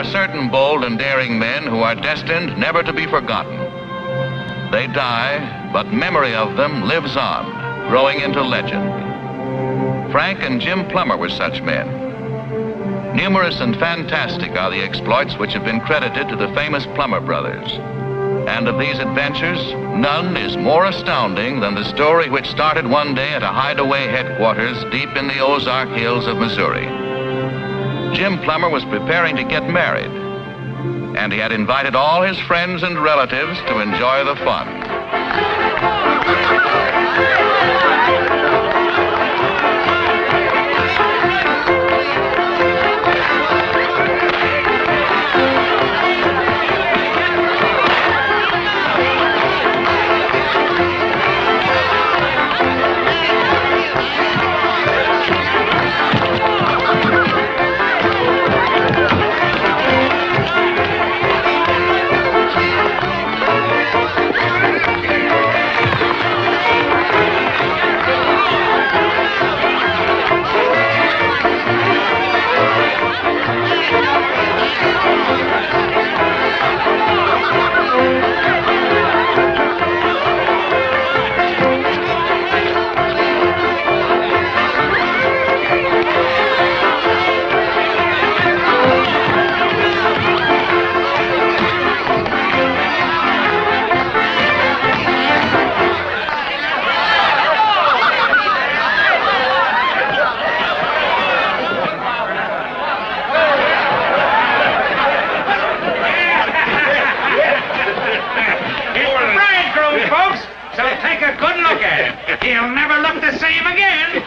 are certain bold and daring men who are destined never to be forgotten. They die, but memory of them lives on, growing into legend. Frank and Jim Plummer were such men. Numerous and fantastic are the exploits which have been credited to the famous Plummer brothers. And of these adventures, none is more astounding than the story which started one day at a hideaway headquarters deep in the Ozark Hills of Missouri. Jim Plummer was preparing to get married, and he had invited all his friends and relatives to enjoy the fun. He'll never look the same again.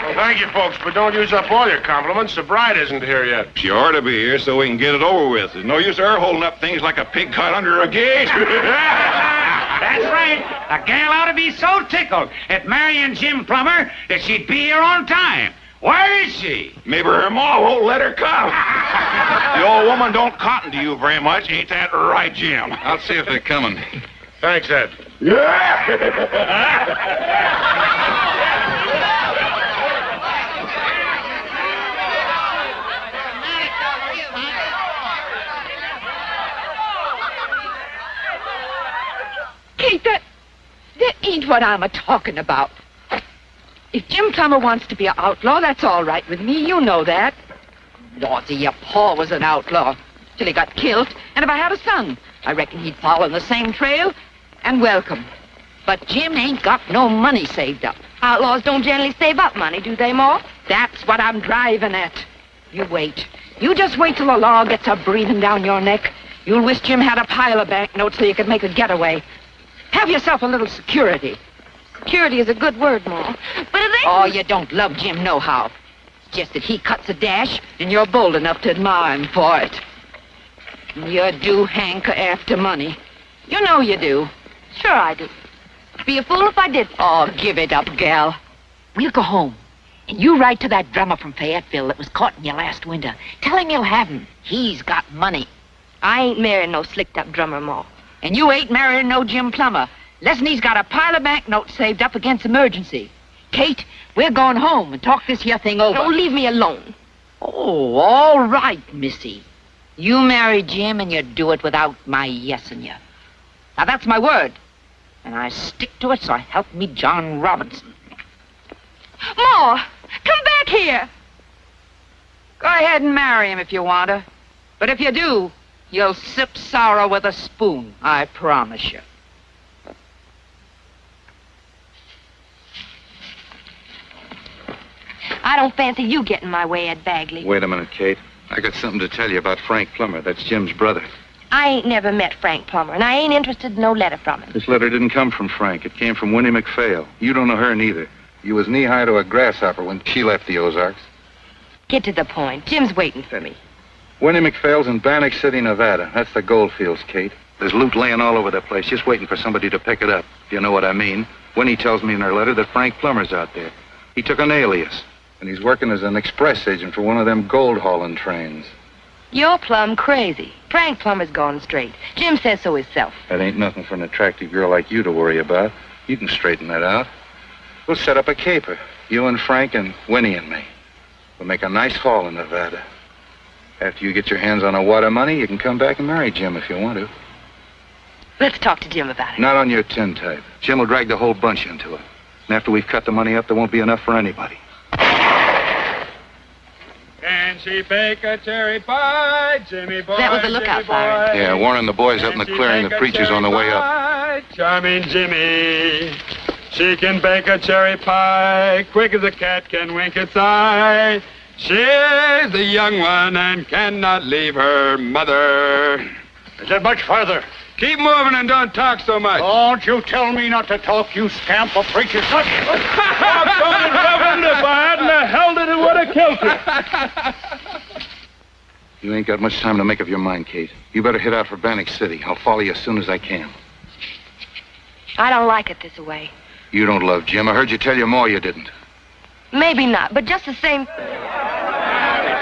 Well, thank you, folks, but don't use up all your compliments. The bride isn't here yet. She ought to be here so we can get it over with. There's no use her holding up things like a pig caught under a gate. That's right. A gal ought to be so tickled at marrying Jim Plummer that she'd be here on time. Where is she? Maybe her ma won't let her come. The old woman don't cotton to you very much. Ain't that right, Jim? I'll see if they're coming. Thanks, Ed. Yeah! Kate, that ain't what I'm a-talking about. If Jim Plummer wants to be an outlaw, that's all right with me. You know that. Lawsy, your pa was an outlaw till he got killed. And if I had a son, I reckon he'd follow the same trail and welcome. But Jim ain't got no money saved up. Outlaws don't generally save up money, do they, Ma? That's what I'm driving at. You wait. You just wait till the law gets a breathing down your neck. You'll wish Jim had a pile of banknotes so you could make a getaway. Have yourself a little security. Security is a good word, Ma. But if they... Oh, you don't love Jim nohow. It's just that he cuts a dash, and you're bold enough to admire him for it. You do hanker after money. You know you do. Sure I do. Be a fool if I did. Oh, give it up, gal. We'll go home. And you write to that drummer from Fayetteville that was caught in you last winter. Tell him you'll have him. He's got money. I ain't marrying no slicked-up drummer, Ma. And you ain't marrying no Jim Plummer. Listen, he's got a pile of banknotes saved up against emergency. Kate, we're going home and talk this here thing over. Don't leave me alone. Oh, all right, missy. You marry Jim and you do it without my yesing you. Now, that's my word. And I stick to it, so help me John Robinson. Ma, come back here. Go ahead and marry him if you want to. But if you do, you'll sip sorrow with a spoon, I promise you. I don't fancy you getting my way, Ed Bagley. Wait a minute, Kate. I got something to tell you about Frank Plummer. That's Jim's brother. I ain't never met Frank Plummer, and I ain't interested in no letter from him. This letter didn't come from Frank. It came from Winnie McPhail. You don't know her neither. You was knee-high to a grasshopper when she left the Ozarks. Get to the point. Jim's waiting for me. Winnie McPhail's in Bannock City, Nevada. That's the gold fields, Kate. There's loot laying all over the place, just waiting for somebody to pick it up, if you know what I mean. Winnie tells me in her letter that Frank Plummer's out there. He took an alias, and he's working as an express agent for one of them gold hauling trains. You're plumb crazy. Frank Plummer's gone straight. Jim says so himself. That ain't nothing for an attractive girl like you to worry about. You can straighten that out. We'll set up a caper. You and Frank and Winnie and me. We'll make a nice haul in Nevada. After you get your hands on a wad of money, you can come back and marry Jim if you want to. Let's talk to Jim about it. Not on your tin type. Jim will drag the whole bunch into it. And after we've cut the money up, there won't be enough for anybody. Can she bake a cherry pie, Jimmy boy? That was the lookout siren. Yeah, warning the boys up in the clearing. The preacher's on the way up. Charming Jimmy. She can bake a cherry pie, quick as a cat can wink its eye. She's the young one and cannot leave her mother. Is it much further? Keep moving and don't talk so much. Don't you tell me not to talk, you scamp of preacher's son. I'm going to heaven. If I hadn't held it, it would have killed you. You ain't got much time to make up your mind, Kate. You better head out for Bandit City. I'll follow you as soon as I can. I don't like it this way. You don't love Jim. I heard you tell your ma you didn't. Maybe not, but just the same.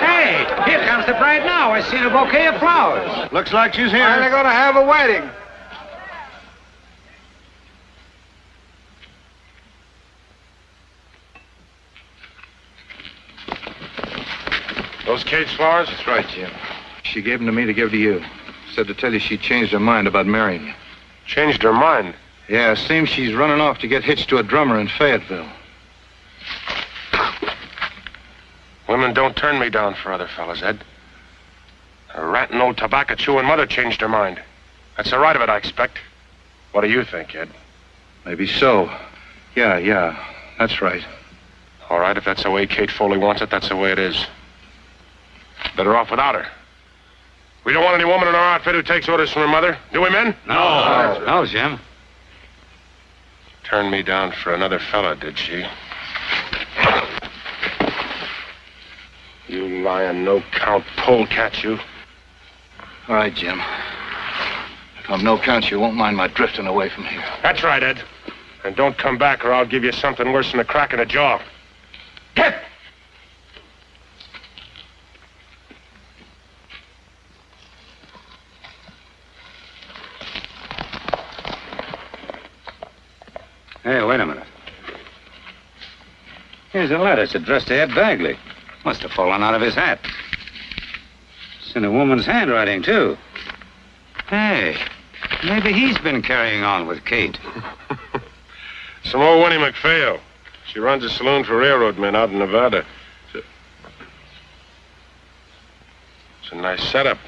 Hey, here comes the bride now. I seen a bouquet of flowers. Looks like she's here. They're going to have a wedding. Those Kate's flowers? That's right, Jim. She gave them to me to give to you. Said to tell you she changed her mind about marrying you. Changed her mind. Yeah, seems she's running off to get hitched to a drummer in Fayetteville. Women don't turn me down for other fellas, Ed. A ratting old tobacco-chewing mother changed her mind. That's the right of it, I expect. What do you think, Ed? Maybe so. Yeah, that's right. All right, if that's the way Kate Foley wants it, that's the way it is. Better off without her. We don't want any woman in our outfit who takes orders from her mother. Do we, men? No, Jim. Turned me down for another fella, did she? You lying, no-count polecat, you. All right, Jim. If I'm no count, you won't mind my drifting away from here. That's right, Ed. And don't come back or I'll give you something worse than a crack in the jaw. Get! Hey, wait a minute. Here's a letter. It's addressed to Ed Bagley. Must have fallen out of his hat. It's in a woman's handwriting, too. Hey, maybe he's been carrying on with Kate. Some old Winnie McPhail. She runs a saloon for railroad men out in Nevada. It's a nice setup.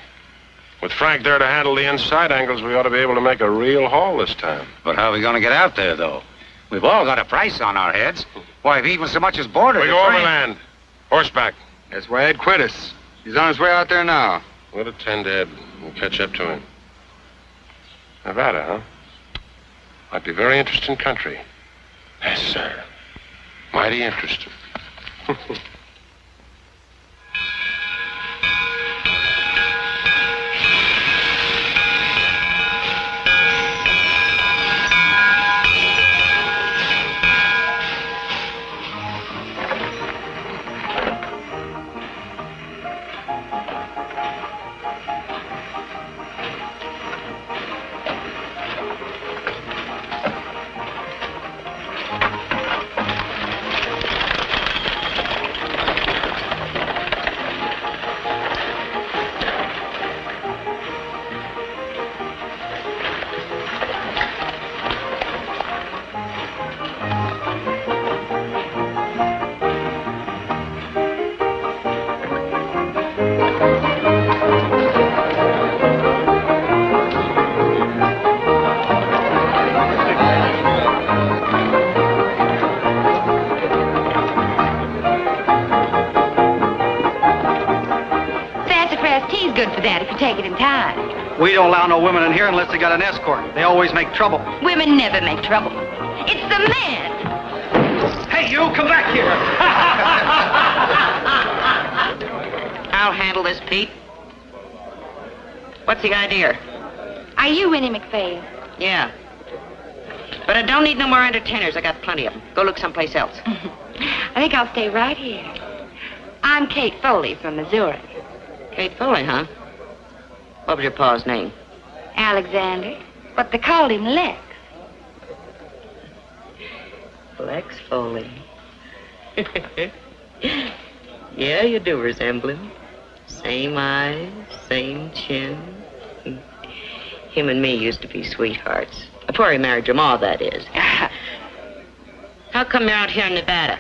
With Frank there to handle the inside angles, we ought to be able to make a real haul this time. But how are we going to get out there, though? We've all got a price on our heads. Why, if even so much as border... We go overland. Horseback. That's why Ed quit us. He's on his way out there now. We'll attend to Ed. We'll catch up to him. Nevada, huh? Might be very interesting country. Yes, sir. Mighty interesting. Take it in time. We don't allow no women in here unless they got an escort. They always make trouble. Women never make trouble. It's the men. Hey, you, come back here. I'll handle this, Pete. What's the idea? Are you Winnie McPhail? Yeah. But I don't need no more entertainers. I got plenty of them. Go look someplace else. I think I'll stay right here. I'm Kate Foley from Missouri. Kate Foley, huh? What was your pa's name? Alexander, but they called him Lex. Lex Foley. Yeah, you do resemble him. Same eyes, same chin. Him and me used to be sweethearts. Before he married your ma, that is. How come you're out here in Nevada?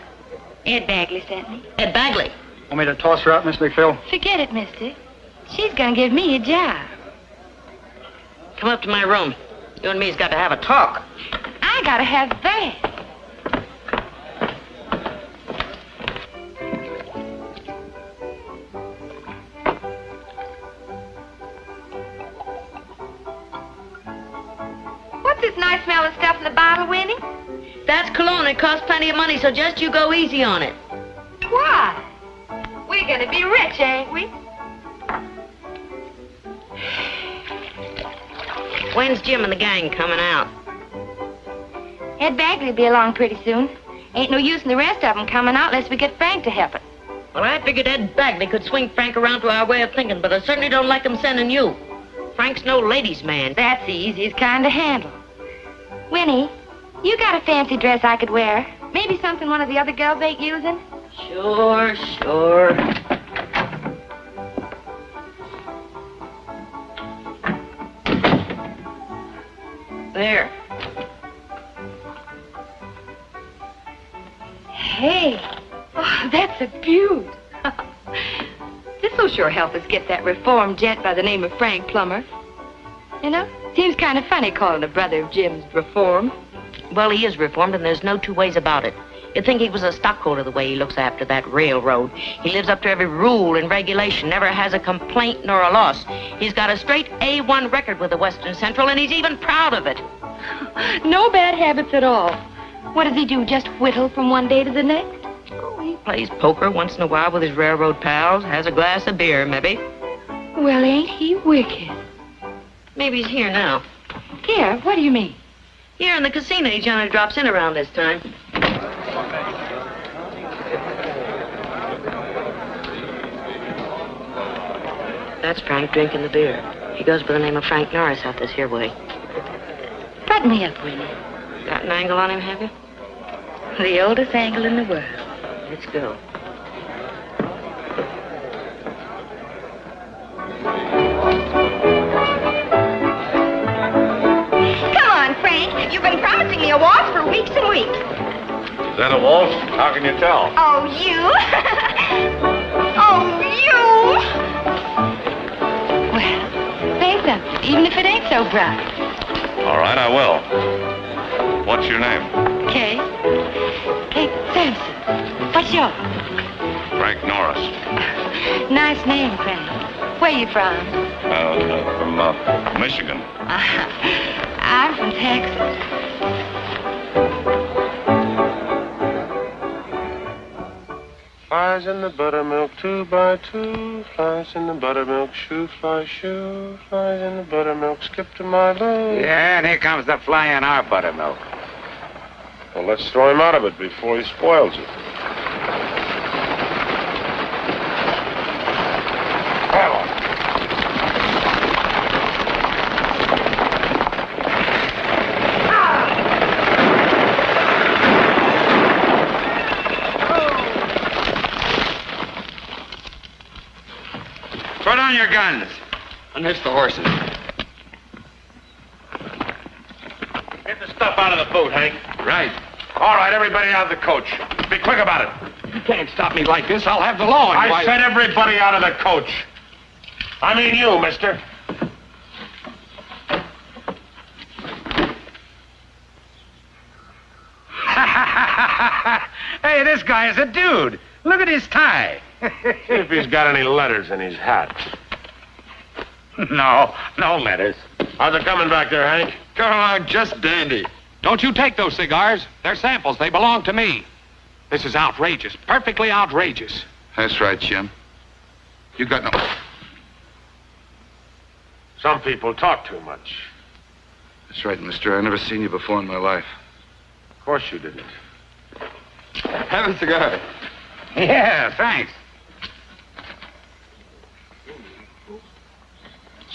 Ed Bagley sent me. Ed Bagley? Want me to toss her out, Miss McPhail? Forget it, mister. She's gonna give me a job. Come up to my room. You and me's got to have a talk. I gotta have that. What's this nice smelling stuff in the bottle, Winnie? That's cologne. It costs plenty of money, so just you go easy on it. Why? We're gonna be rich, ain't we? When's Jim and the gang coming out? Ed Bagley will be along pretty soon. Ain't no use in the rest of them coming out unless we get Frank to help us. Well, I figured Ed Bagley could swing Frank around to our way of thinking, but I certainly don't like him sending you. Frank's no ladies' man. That's the easiest kind to handle. Winnie, you got a fancy dress I could wear. Maybe something one of the other girls ain't using? Sure, sure. There. Hey, oh, that's a beaut. This'll sure help us get that reformed gent by the name of Frank Plummer. You know, seems kind of funny calling a brother of Jim's reformed. Well, he is reformed, and there's no two ways about it. You'd think he was a stockholder the way he looks after that railroad. He lives up to every rule and regulation, never has a complaint nor a loss. He's got a straight A1 record with the Western Central, and he's even proud of it. No bad habits at all. What does he do, just whittle from one day to the next? Oh, he plays poker once in a while with his railroad pals, has a glass of beer, maybe. Well, ain't he wicked? Maybe he's here now. Here, what do you mean? Here in the casino, he generally drops in around this time. That's Frank drinking the beer. He goes by the name of Frank Norris out this here way. Button me up, Winnie. Got an angle on him, have you? The oldest angle in the world. Let's go. Come on, Frank. You've been promising me a waltz for weeks and weeks. Is that a waltz? How can you tell? Oh, you? Oh, you? Well, say something, even if it ain't so bright. All right, I will. What's your name? Kate. Kate Sampson. What's yours? Frank Norris. Nice name, Frank. Where you from? From Michigan. I'm from Texas. Flies in the buttermilk 2 by 2. Flies in the buttermilk, shoo, fly, shoo. Flies in the buttermilk, skip to my loo. Yeah, and here comes the fly in our buttermilk. Well, let's throw him out of it before he spoils it. Put on your guns. Unhitch the horses. Get the stuff out of the boat, Hank. Right. All right, everybody out of the coach. Be quick about it. You can't stop me like this. I'll have the law. I said everybody out of the coach. I mean you, mister. Hey, this guy is a dude. Look at his tie. See if he's got any letters in his hat. No letters. How's it coming back there, Hank? Come on, just dandy. Don't you take those cigars. They're samples. They belong to me. This is outrageous. Perfectly outrageous. That's right, Jim. You got no... Some people talk too much. That's right, mister. I've never seen you before in my life. Of course you didn't. Have a cigar. Yeah, thanks.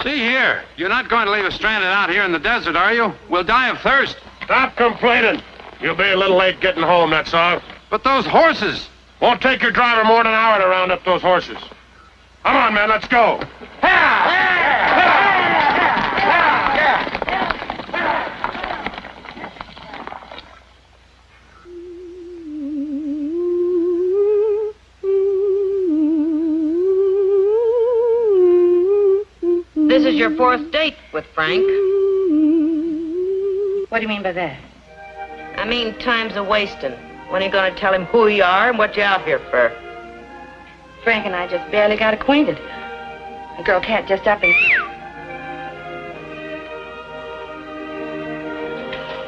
See here. You're not going to leave us stranded out here in the desert, are you? We'll die of thirst. Stop complaining. You'll be a little late getting home, that's all. But those horses... Won't take your driver more than an hour to round up those horses. Come on, man, let's go. This is your 4th date with Frank. What do you mean by that? I mean, time's a-wasting. When are you going to tell him who you are and what you're out here for? Frank and I just barely got acquainted. The girl cat just up and...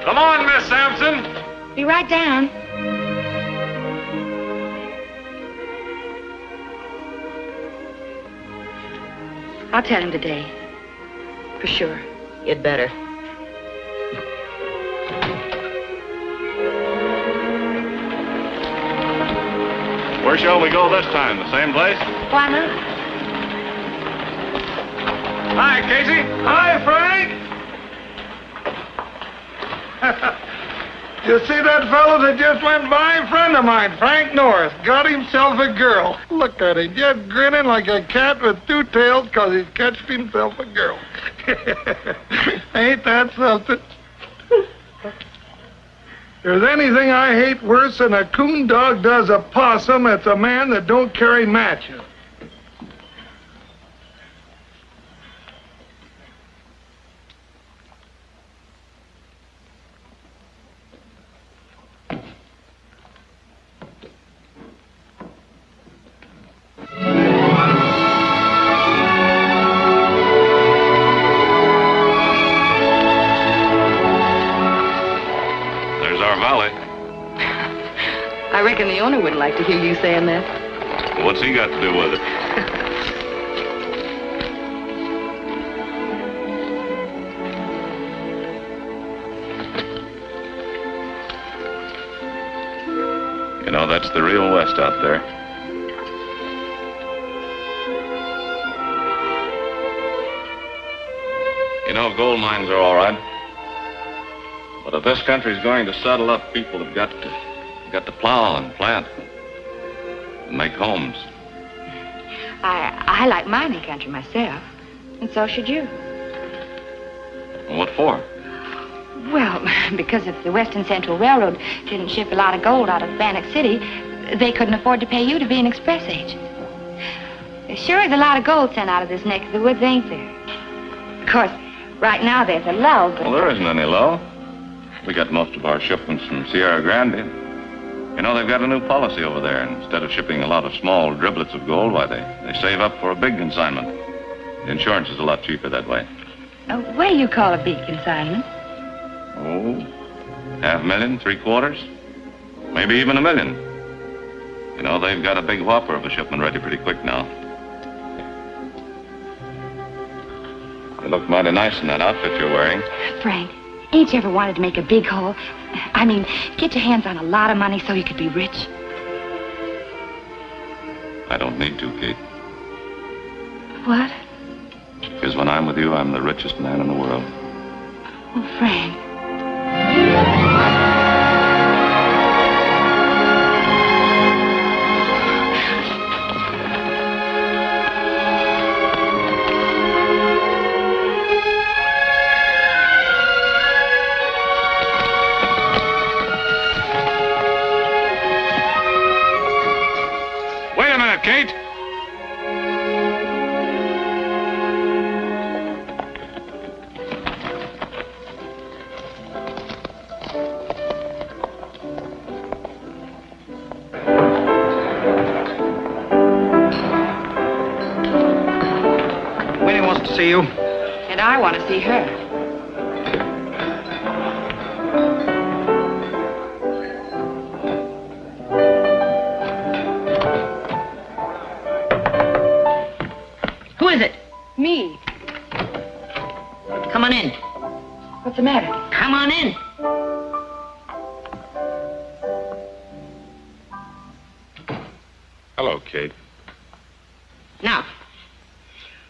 Come on, Miss Sampson. Be right down. I'll tell him today. For sure. You'd better. Where shall we go this time? The same place? Why not? Hi, Casey. Hi, Frank. You see that fellow that just went by? A friend of mine, Frank Norris, got himself a girl. Look at him, just grinning like a cat with 2 tails because he's catched himself a girl. Ain't that something? There's anything I hate worse than a coon dog does a possum, it's a man that don't carry matches. I reckon the owner wouldn't like to hear you saying that. Well, what's he got to do with it? You know, that's the real West out there. You know, gold mines are all right. But if this country's going to settle up, people have got to plow and plant and make homes. I like mining country myself, and so should you. And what for? Well, because if the Western Central Railroad didn't ship a lot of gold out of Bandit City, they couldn't afford to pay you to be an express agent. There sure is a lot of gold sent out of this neck of the woods, ain't there? Of course, right now there's a lull, but... Well, there isn't any lull. We got most of our shipments from Sierra Grande. You know, they've got a new policy over there. Instead of shipping a lot of small driblets of gold, why, they save up for a big consignment. The insurance is a lot cheaper that way. What do you call a big consignment? Oh, $500,000, 3/4, maybe even $1 million. You know, they've got a big whopper of a shipment ready pretty quick now. You look mighty nice in that outfit you're wearing. Frank, ain't you ever wanted to make a big haul? I mean, get your hands on a lot of money so you could be rich. I don't need to, Kate. What? Because when I'm with you, I'm the richest man in the world. Oh, Frank. Wait a minute, Kate. Winnie wants to see you. And I want to see her. Who is it? Me. Come on in. What's the matter? Come on in. Hello, Kate. Now,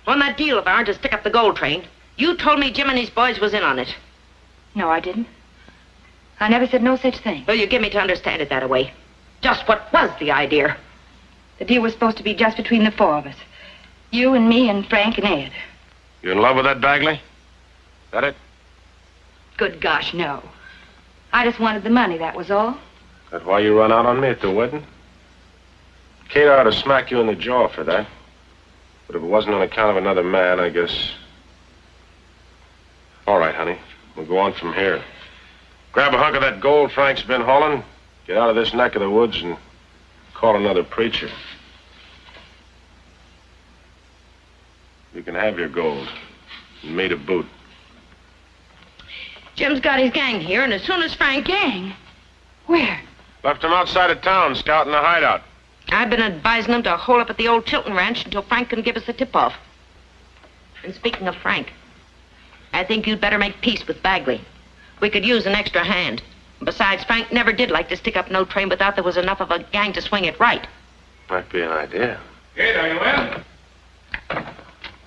on that deal of ours to stick up the gold train, you told me Jim and his boys was in on it. No, I didn't. I never said no such thing. Well, you give me to understand it that way. Just what was the idea? The deal was supposed to be just between the four of us. You and me and Frank and Ed. You in love with Ed Bagley? That it? Good gosh, no. I just wanted the money, that was all. That why you run out on me at the wedding? Kate ought to smack you in the jaw for that. But if it wasn't on account of another man, I guess... All right, honey. We'll go on from here. Grab a hunk of that gold Frank's been hauling, get out of this neck of the woods, and call another preacher. You can have your gold, and me to boot. Jim's got his gang here, and as soon as Frank... Gang? Where? Left him outside of town, scouting the hideout. I've been advising him to hole up at the old Chilton Ranch until Frank can give us the tip-off. And speaking of Frank, I think you'd better make peace with Bagley. We could use an extra hand. Besides, Frank never did like to stick up no train without there was enough of a gang to swing it right. Might be an idea. Kate, are you in?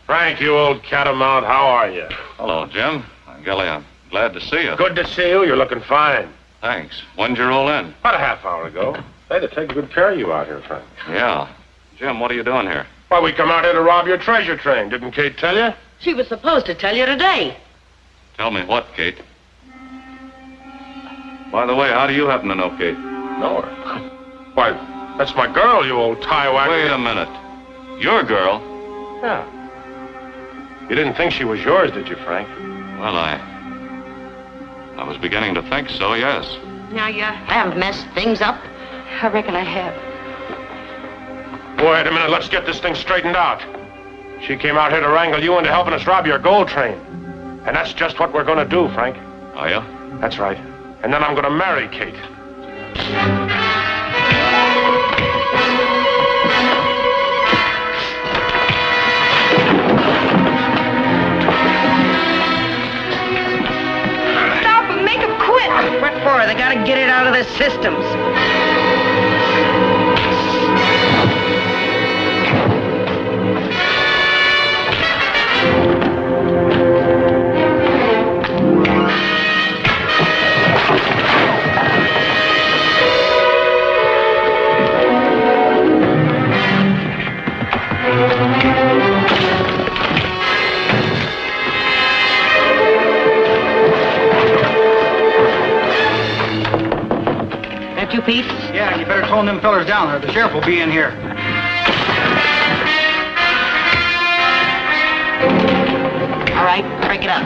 Frank, you old catamount, how are you? Hello, Jim. Golly, I'm glad to see you. Good to see you. You're looking fine. Thanks. When'd you roll in? About a half hour ago. They had to take good care of you out here, Frank. Yeah. Jim, what are you doing here? Why, we come out here to rob your treasure train. Didn't Kate tell you? She was supposed to tell you today. Tell me what, Kate? By the way, how do you happen to know Kate? Know her? Why, that's my girl, you old tie-whacker. Wait a minute. Your girl? Yeah. You didn't think she was yours, did you, Frank? Well, I was beginning to think so, yes. Now you have messed things up. I reckon I have. Wait a minute, let's get this thing straightened out. She came out here to wrangle you into helping us rob your gold train. And that's just what we're gonna do, Frank. Are you? That's right. And then I'm gonna marry Kate. Stop and make them quit! What for? They gotta get it out of their systems. You, Pete? Yeah, you better tone them fellers down there. The sheriff will be in here. All right, break it up.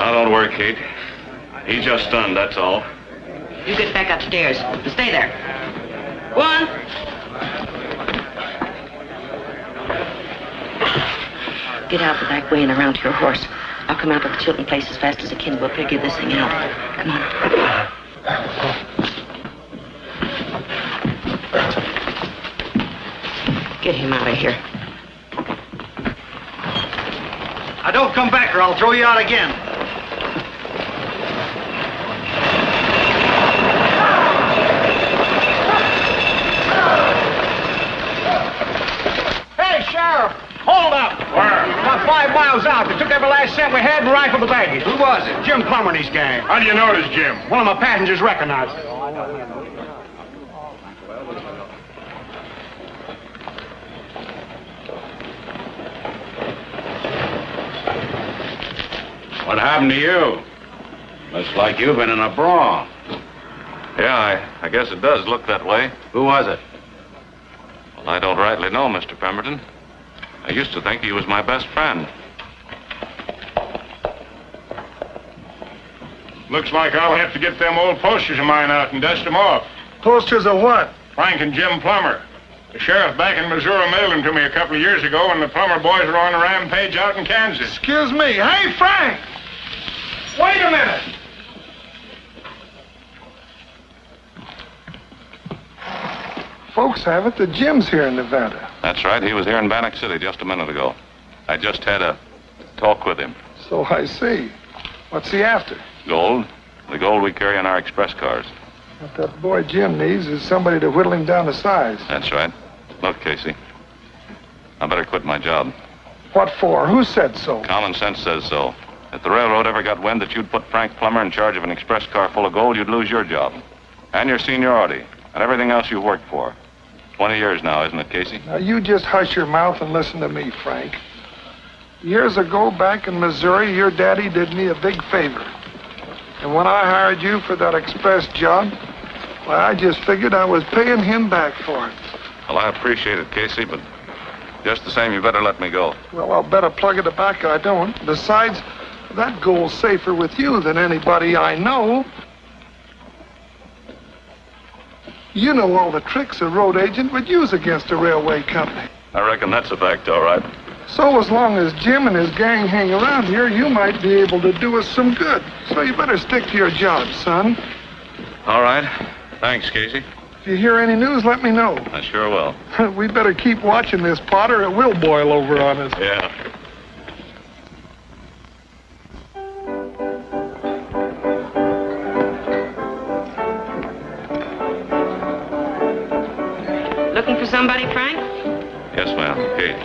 Don't worry, Kate. He's just stunned, that's all. You get back upstairs. Stay there. One. Get out the back way and around to your horse. I'll come out to the Chilton place as fast as I can. We'll figure this thing out. Come on. Get him out of here. Now, don't come back or I'll throw you out again. Hey, Sheriff, hold up. Where? About 5 miles out. They took every last cent we had and rifled the baggage. Who was it? Jim Plummer and his gang. How do you know it was Jim? One of my passengers recognized it. What happened to you? Looks like you've been in a brawl. Yeah, I guess it does look that way. Who was it? Well, I don't rightly know, Mr. Pemberton. I used to think he was my best friend. Looks like I'll have to get them old posters of mine out and dust them off. Posters of what? Frank and Jim Plummer. The sheriff back in Missouri mailed them to me a couple of years ago when the Plummer boys were on a rampage out in Kansas. Excuse me. Hey, Frank! Wait a minute. Folks have it that Jim's here in Nevada. That's right. He was here in Bannock City just a minute ago. I just had a talk with him. So I see. What's he after? Gold. The gold we carry in our express cars. What that boy Jim needs is somebody to whittle him down to size. That's right. Look, Casey, I better quit my job. What for? Who said so? Common sense says so. If the railroad ever got wind that you'd put Frank Plummer in charge of an express car full of gold, you'd lose your job. And your seniority. And everything else you worked for. 20 years now, isn't it, Casey? Now, you just hush your mouth and listen to me, Frank. Years ago, back in Missouri, your daddy did me a big favor. And when I hired you for that express job, well, I just figured I was paying him back for it. Well, I appreciate it, Casey, but just the same, you better let me go. Well, I'll bet a plug of tobacco I don't. Besides, that gold's safer with you than anybody I know. You know all the tricks a road agent would use against a railway company. I reckon that's a fact, all right. So as long as Jim and his gang hang around here, you might be able to do us some good. So you better stick to your job, son. All right. Thanks, Casey. If you hear any news, let me know. I sure will. We better keep watching this pot or it will boil over on us. Yeah. Looking for somebody, Frank? Yes, ma'am. Kate.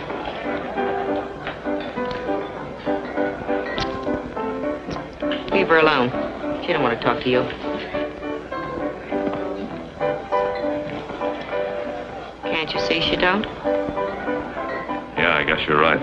Leave her alone. She don't want to talk to you. Can't you see she don't? Yeah, I guess you're right.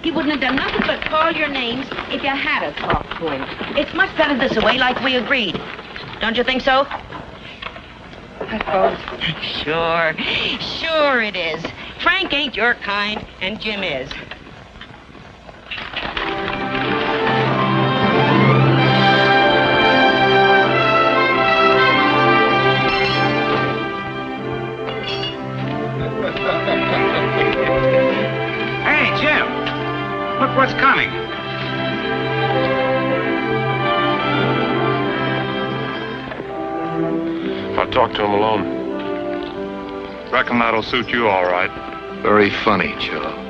He wouldn't have done nothing but call your names if you had to talk to him. It's much better this way, like we agreed. Don't you think so? I suppose. Sure it is. Frank ain't your kind, and Jim is. Hey, Jim. Look what's coming. I'll talk to him alone. Reckon that'll suit you all right. Very funny, Joe.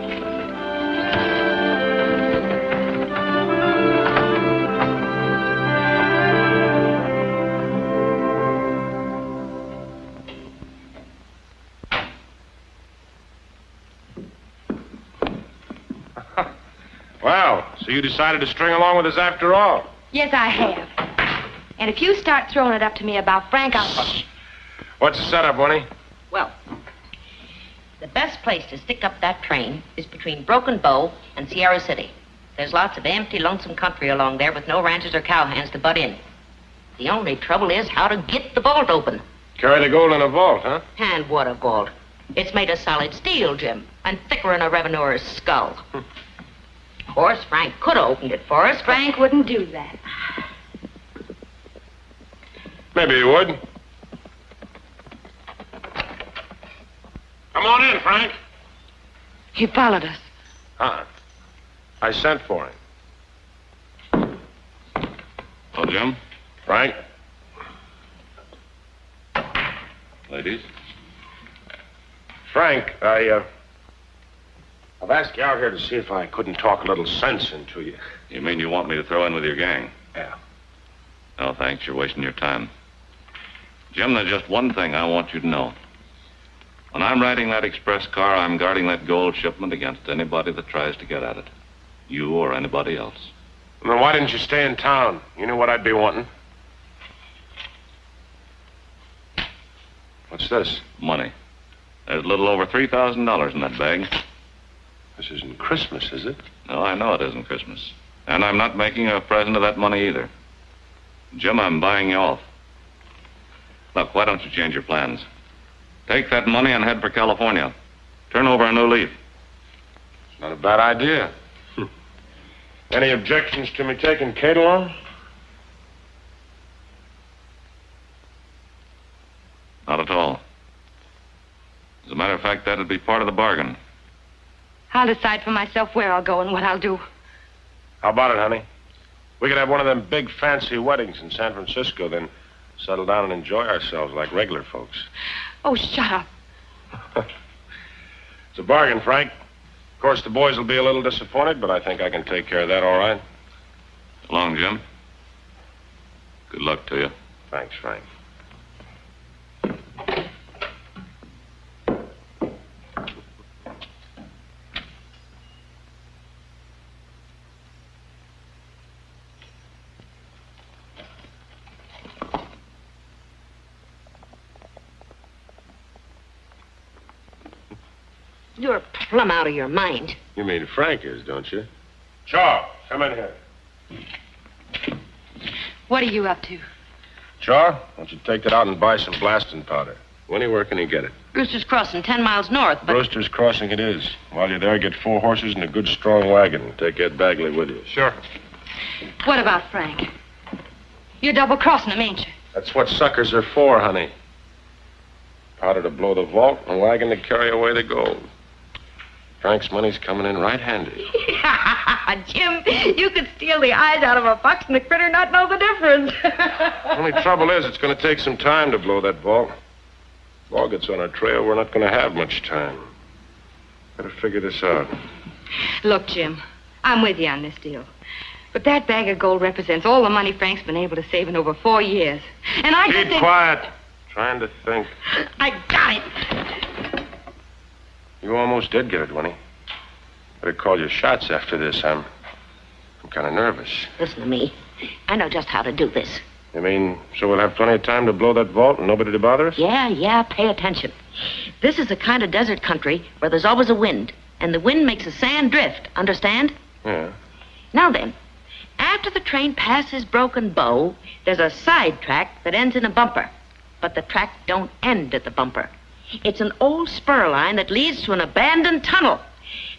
Wow, so you decided to string along with us after all? Yes, I have. And if you start throwing it up to me about Frank, I'll... What's the setup, Winnie? Well, the best place to stick up that train is between Broken Bow and Sierra City. There's lots of empty, lonesome country along there with no ranchers or cowhands to butt in. The only trouble is how to get the vault open. Carry the gold in a vault, huh? And what a vault. It's made of solid steel, Jim, and thicker than a revenueur's skull. Of course, Frank could have opened it for us. Frank wouldn't do that. Maybe he would. Come on in, Frank. He followed us. I sent for him. Oh, Jim? Frank? Ladies? Frank, I've asked you out here to see if I couldn't talk a little sense into you. You mean you want me to throw in with your gang? Yeah. No, thanks. You're wasting your time. Jim, there's just one thing I want you to know. When I'm riding that express car, I'm guarding that gold shipment against anybody that tries to get at it. You or anybody else. Then why didn't you stay in town? You knew what I'd be wanting. What's this? Money. There's a little over $3,000 in that bag. This isn't Christmas, is it? No, I know it isn't Christmas. And I'm not making a present of that money either. Jim, I'm buying you off. Look, why don't you change your plans? Take that money and head for California. Turn over a new leaf. It's not a bad idea. Any objections to me taking Kate along? Not at all. As a matter of fact, that'd be part of the bargain. I'll decide for myself where I'll go and what I'll do. How about it, honey? We could have one of them big fancy weddings in San Francisco, then settle down and enjoy ourselves like regular folks. Oh, shut up. It's a bargain, Frank. Of course, the boys will be a little disappointed, but I think I can take care of that all right. So long, Jim. Good luck to you. Thanks, Frank. You're plumb out of your mind. You mean Frank is, don't you? Chaw, come in here. What are you up to? Chaw, why don't you take that out and buy some blasting powder? Where can you get it? Brewster's Crossing, 10 miles north, but... Brewster's Crossing it is. While you're there, get 4 horses and a good strong wagon. Take Ed Bagley with you. Sure. What about Frank? You're double-crossing him, ain't you? That's what suckers are for, honey. Powder to blow the vault and a wagon to carry away the gold. Frank's money's coming in right handy. Jim, you could steal the eyes out of a fox and the critter not know the difference. Only trouble is, it's going to take some time to blow that vault. If law gets on our trail, we're not going to have much time. Gotta figure this out. Look, Jim, I'm with you on this deal. But that bag of gold represents all the money Frank's been able to save in over 4 years. And I just Keep think... quiet. Trying to think. I got it. You almost did get it, Winnie. Better call your shots after this. I'm kind of nervous. Listen to me. I know just how to do this. You mean, so we'll have plenty of time to blow that vault and nobody to bother us? Yeah, pay attention. This is the kind of desert country where there's always a wind, and the wind makes the sand drift, understand? Yeah. Now then, after the train passes Broken Bow, there's a side track that ends in a bumper. But the track don't end at the bumper. It's an old spur line that leads to an abandoned tunnel.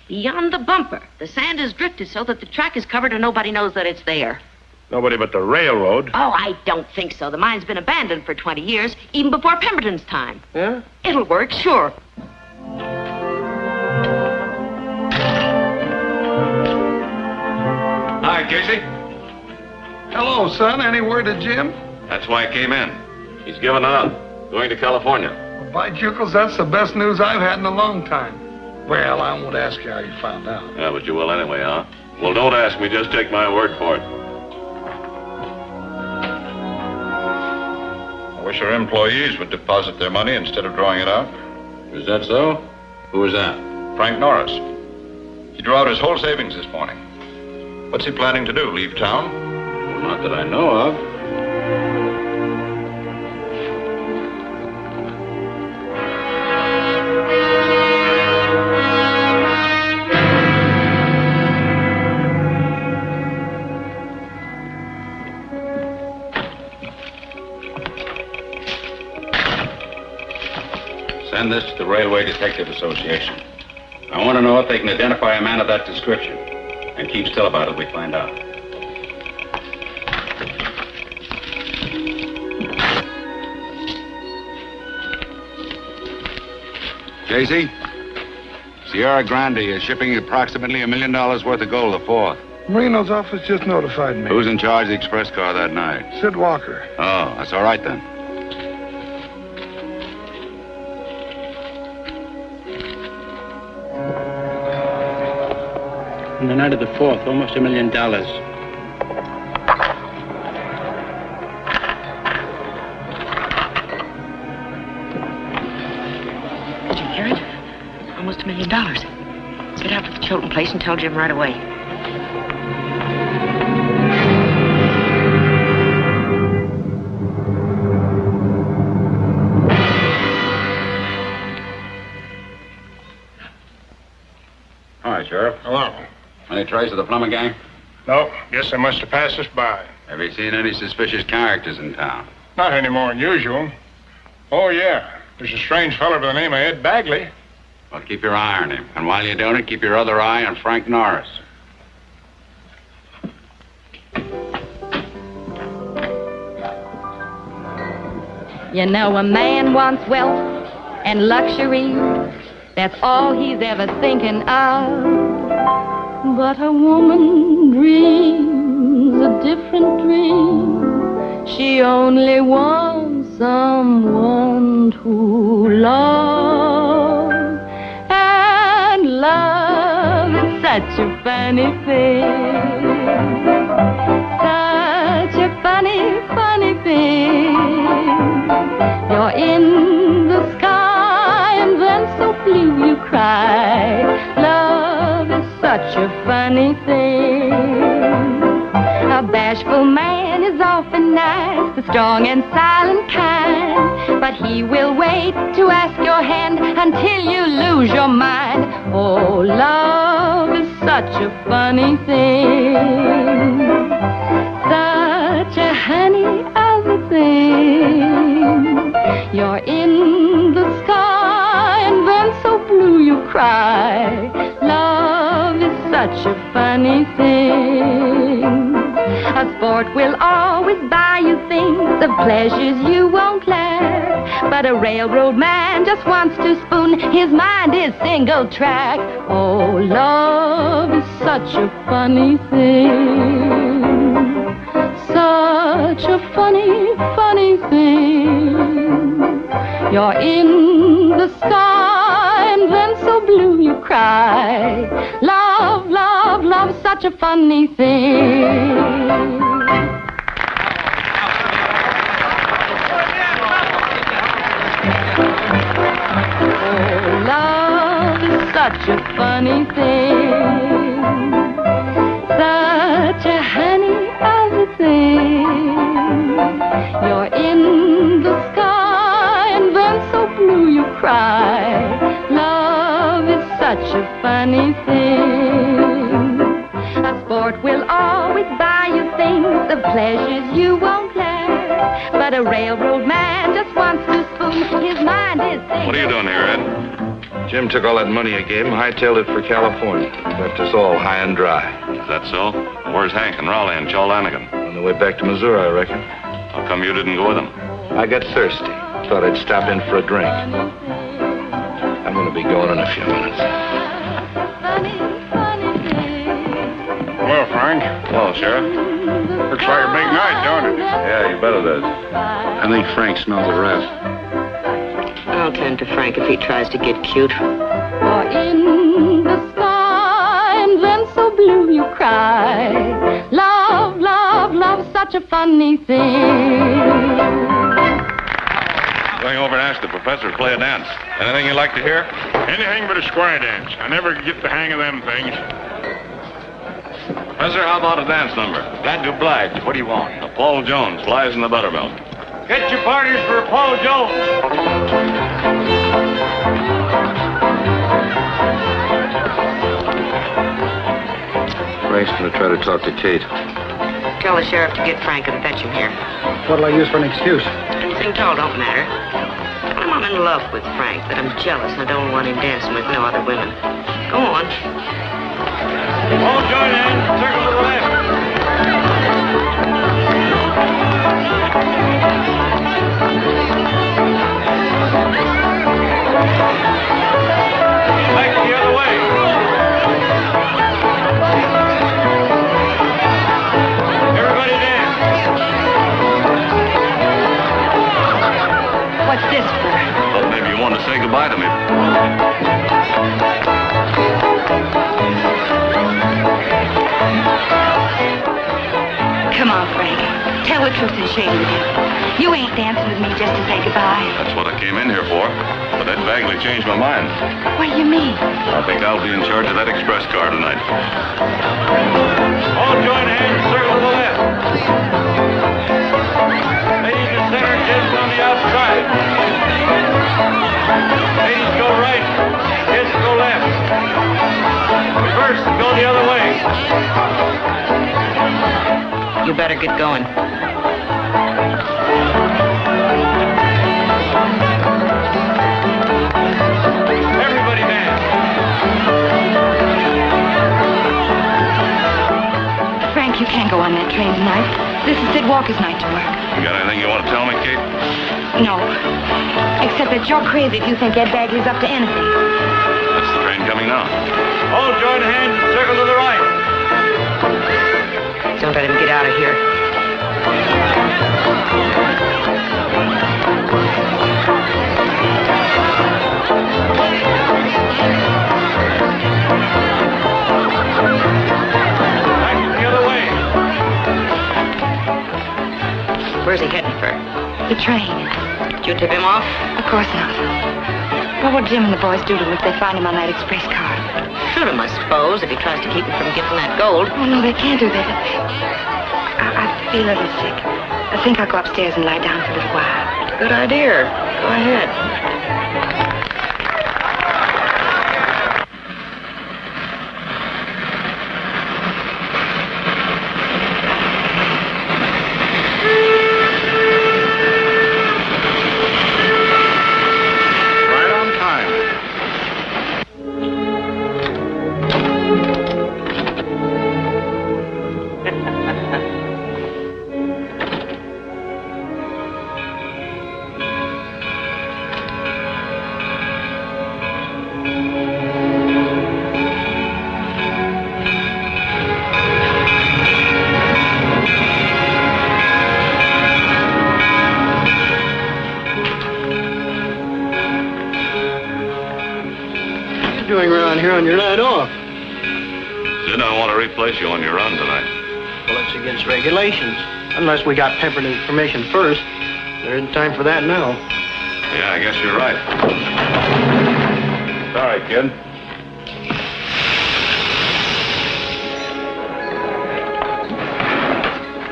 Beyond the bumper, the sand is drifted so that the track is covered and nobody knows that it's there. Nobody but the railroad. Oh, I don't think so. The mine's been abandoned for 20 years, even before Pemberton's time. Yeah? It'll work, sure. Hi, Casey. Hello, son. Any word of Jim? That's why I came in. He's given up. Going to California. Well, by Jukels, that's the best news I've had in a long time. Well, I won't ask you how you found out. Yeah, but you will anyway, huh? Well, don't ask me. Just take my word for it. I wish our employees would deposit their money instead of drawing it out. Is that so? Who was that? Frank Norris. He drew out his whole savings this morning. What's he planning to do? Leave town? Well, not that I know of. Send this to the Railway Detective Association. I want to know if they can identify a man of that description. And keep still about it, we find out. Casey, Sierra Grande is shipping approximately $1 million worth of gold the 4th. Marino's office just notified me. Who's in charge of the express car that night? Sid Walker. Oh, that's all right then. On the night of the 4th, almost $1 million. Did you hear it? Almost $1 million. Get out to the Chilton place and tell Jim right away. Hi, Sheriff. Hello. Any trace of the Plummer gang? No, guess they must have passed us by. Have you seen any suspicious characters in town? Not any more than usual. Oh, yeah. There's a strange fellow by the name of Ed Bagley. Well, keep your eye on him. And while you're doing it, keep your other eye on Frank Norris. You know, a man wants wealth and luxury. That's all he's ever thinking of. But a woman dreams a different dream. She only wants someone to love. And love is such a funny thing. Such a funny, funny thing. You're in the sky and then so blue you cry. Love is such a funny thing. A bashful man is often nice, the strong and silent kind, but he will wait to ask your hand until you lose your mind. Oh, love is such a funny thing, such a honey of a thing. You're in the sky and then so blue you cry. Love is such a funny thing. A sport will always buy you things of pleasures you won't lack. But a railroad man just wants to spoon. His mind is single track. Oh, love is such a funny thing. Such a funny, funny thing. You're in the sky and then so blue you cry. Love, love, love, such a funny thing. Oh, love is such a funny thing. Such a honey of a thing. You're in the sky and then so blue you cry. Love is such a funny thing. A sport will always buy you things of pleasures you won't lack. But a railroad man just wants to spoon. His mind is single. What are you doing here, Ed? Jim took all that money I gave him, hightailed it for California. Left us all high and dry. Is that so? Where's Hank and Raleigh and Joe Lanigan? On the way back to Missouri, I reckon. How come you didn't go with them? I got thirsty. Thought I'd stop in for a drink. I'm going to be going in a few minutes. Hello, Frank. Hello, Sheriff. Looks like a big night, don't it? Yeah, you bet it is. I think Frank smells a rat. I'll tend to Frank if he tries to get cute. You're in the sky and then so blue you cry. Love, love, love, such a funny thing. Going over and ask the professor to play a dance. Anything you'd like to hear? Anything but a square dance. I never get the hang of them things. Professor, how about a dance number? Glad to oblige. What do you want? A Paul Jones, Flies in the Buttermilk. Get your partners for Paul Jones. Frank's going to try to talk to Kate. Tell the sheriff to get Frank and fetch him here. What'll I use for an excuse? Anything at all don't matter. Tell him I'm in love with Frank, that I'm jealous and I don't want him dancing with no other women. Go on. All join in. Circle to the left. Back the other way. Everybody dance. What's this for? Well, maybe you want to say goodbye to me. Come on, Frank. Tell the truth and shame with you. You ain't dancing with me just to say goodbye. That's what I came in here for. But Ed Bagley changed my mind. What do you mean? I think I'll be in charge of that express car tonight. All join hands. Circle to the left. Ladies in center, gents on the outside. Ladies go right. Gents go left. Reverse and go the other way. You better get going. Everybody dance. Frank, you can't go on that train tonight. This is Sid Walker's night to work. You got anything you want to tell me, Kate? No. Except that you're crazy if you think Ed Bagley's up to anything. That's the train coming now. All join hands and circle to the right. Don't let him get out of here. Back the other way. Where's he heading for? The train. Did you tip him off? Of course not. What will Jim and the boys do to him if they find him on that express car? Shoot him, I suppose, if he tries to keep him from getting that gold. Oh, no, they can't do that. I feel a little sick. I think I'll go upstairs and lie down for a little while. Good idea. Go ahead. Right on time. Doing around here on your night off? Sid, I want to replace you on your run tonight. Well, it's against regulations. Unless we got peppered information first. There isn't time for that now. Yeah, I guess you're right. Sorry, kid.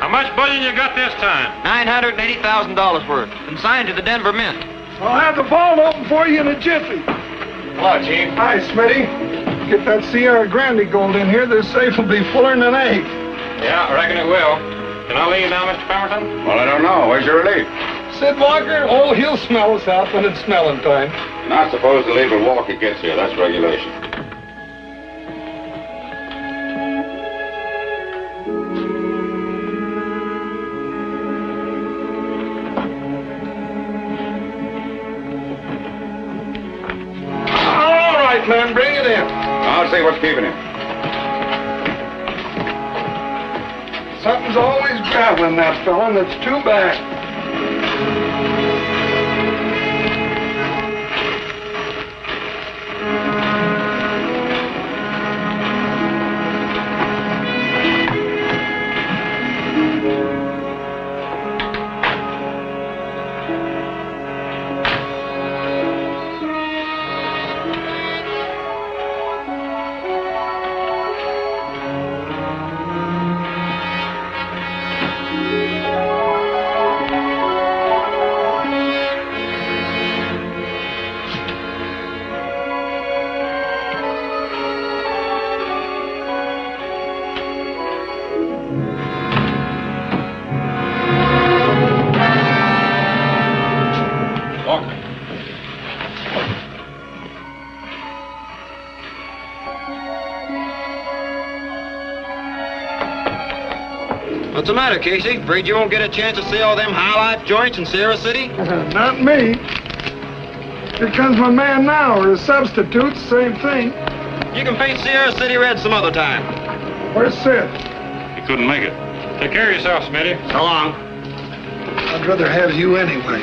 How much bullion you got this time? $980,000 worth. Consigned to the Denver Mint. I'll have the vault open for you in a jiffy. Hello, Chief. Hi, Smitty. Get that Sierra Grande gold in here. This safe will be fuller than an egg. Yeah, I reckon it will. Can I leave now, Mr. Pemberton? Well, I don't know. Where's your relief? Sid Walker, oh, he'll smell us out when it's smelling time. Not supposed to leave a walk he gets here. That's regulation. All right, man, bring it in. I'll see what's keeping him. Something's always graveling that fella, and it's too bad. What's the matter, Casey? Afraid you won't get a chance to see all them high-life joints in Sierra City? Not me. Here comes my man now, or his substitute, same thing. You can paint Sierra City red some other time. Where's Sid? He couldn't make it. Take care of yourself, Smitty. So long. I'd rather have you anyway.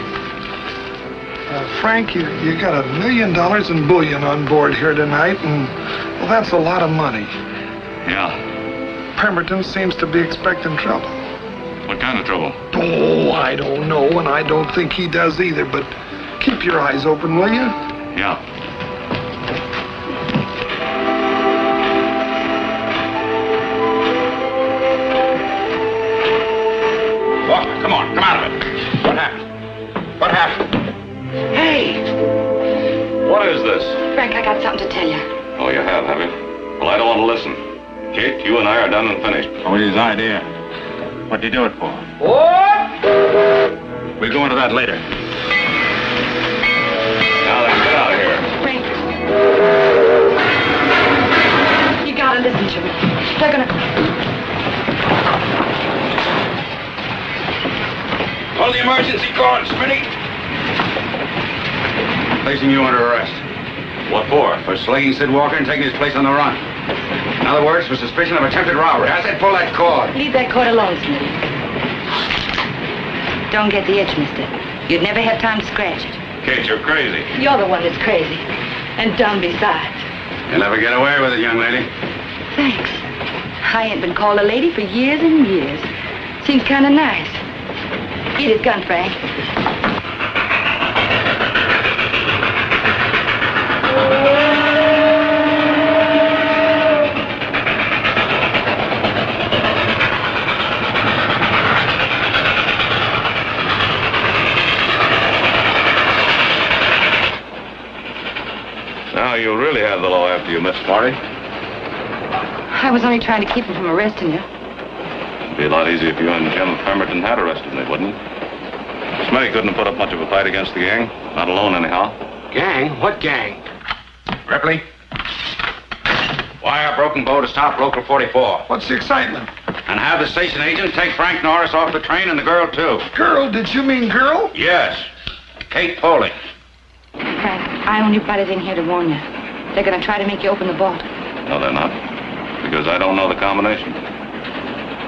Frank, you got $1 million in bullion on board here tonight, and, well, that's a lot of money. Yeah. Pemberton seems to be expecting trouble. What kind of trouble? Oh, I don't know, and I don't think he does either, but keep your eyes open, will you? Yeah. Walker, come on, come out of it. What happened? What happened? Hey, What is this? Frank, I got something to tell you. Oh, you have you? Well, I don't want to listen. Kate, you and I are done and finished. What was his idea? What'd you do it for? What? We'll go into that later. Now then, get out of here. Frank, you gotta listen to me. They're gonna... Call the emergency cord, Smitty. placing you under arrest. What for? For slinging Sid Walker and taking his place on the run. In other words, for suspicion of attempted robbery. I said pull that cord. Leave that cord alone, Smitty. Don't get the itch, mister. You'd never have time to scratch it. Kate, you're crazy. You're the one that's crazy. And dumb besides. You'll never get away with it, young lady. Thanks. I ain't been called a lady for years and years. Seems kind of nice. Get his gun, Frank. Now you really have the law after you, Miss Marty. I was only trying to keep him from arresting you. It'd be a lot easier if you and Jim Pemberton had arrested me, wouldn't it? Smitty couldn't have put up much of a fight against the gang. Not alone, anyhow. Gang? What gang? Ripley? Wire Broken Bow to stop Local 44. What's the excitement? And have the station agent take Frank Norris off the train and the girl, too. Girl? Did you mean girl? Yes. Kate Foley. Frank, I only brought it in here to warn you. They're going to try to make you open the vault. No, they're not. Because I don't know the combination.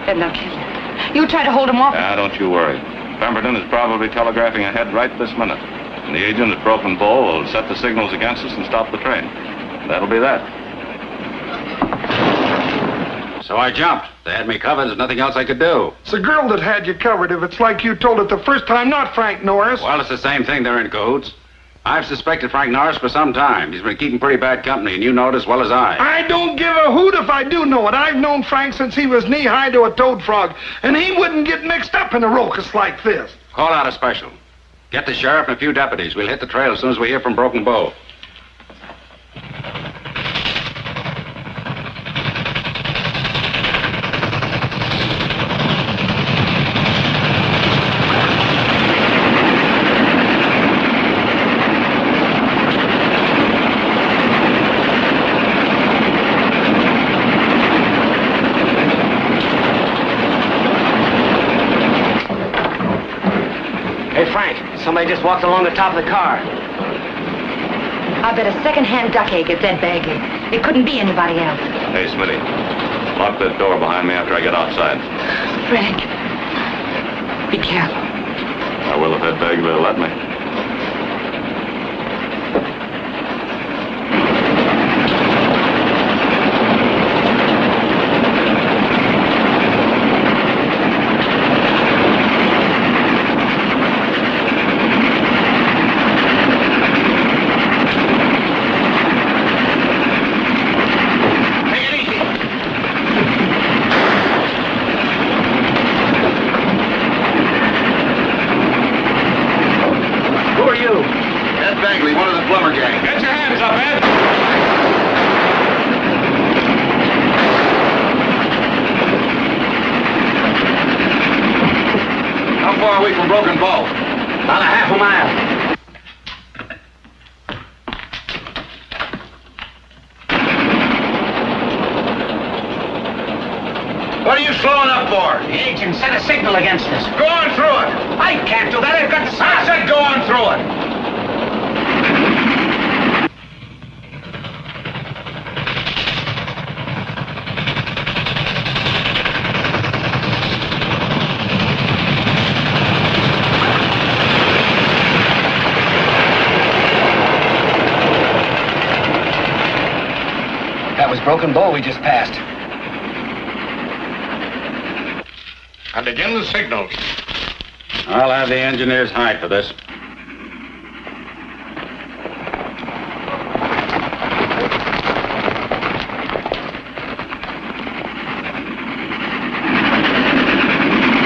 Then they'll kill you. You try to hold them off. Now, don't you worry. Pemberton is probably telegraphing ahead right this minute. And the agent at Broken Bow will set the signals against us and stop the train. That'll be that. So I jumped. They had me covered. There's nothing else I could do. It's the girl that had you covered if it's like you told it the first time, not Frank Norris. Well, it's the same thing. They're in cahoots. I've suspected Frank Norris for some time. He's been keeping pretty bad company, and you know it as well as I. I don't give a hoot if I do know it. I've known Frank since he was knee-high to a toad frog, and he wouldn't get mixed up in a ruckus like this. Call out a special. Get the sheriff and a few deputies. We'll hit the trail as soon as we hear from Broken Bow. Somebody just walked along the top of the car. I bet a second-hand duck egg it's Ed Bagley. It couldn't be anybody else. Hey, Smitty. Lock that door behind me after I get outside. Frank, be careful. I will if Ed Bagley will let me. Broken Bow. About a half a mile. What are you slowing up for? The agent sent a signal against us. Go on through it. I can't do that. I've got to... I said go on through it. Broken Bow we just passed. And again the signals. I'll have the engineers hide for this.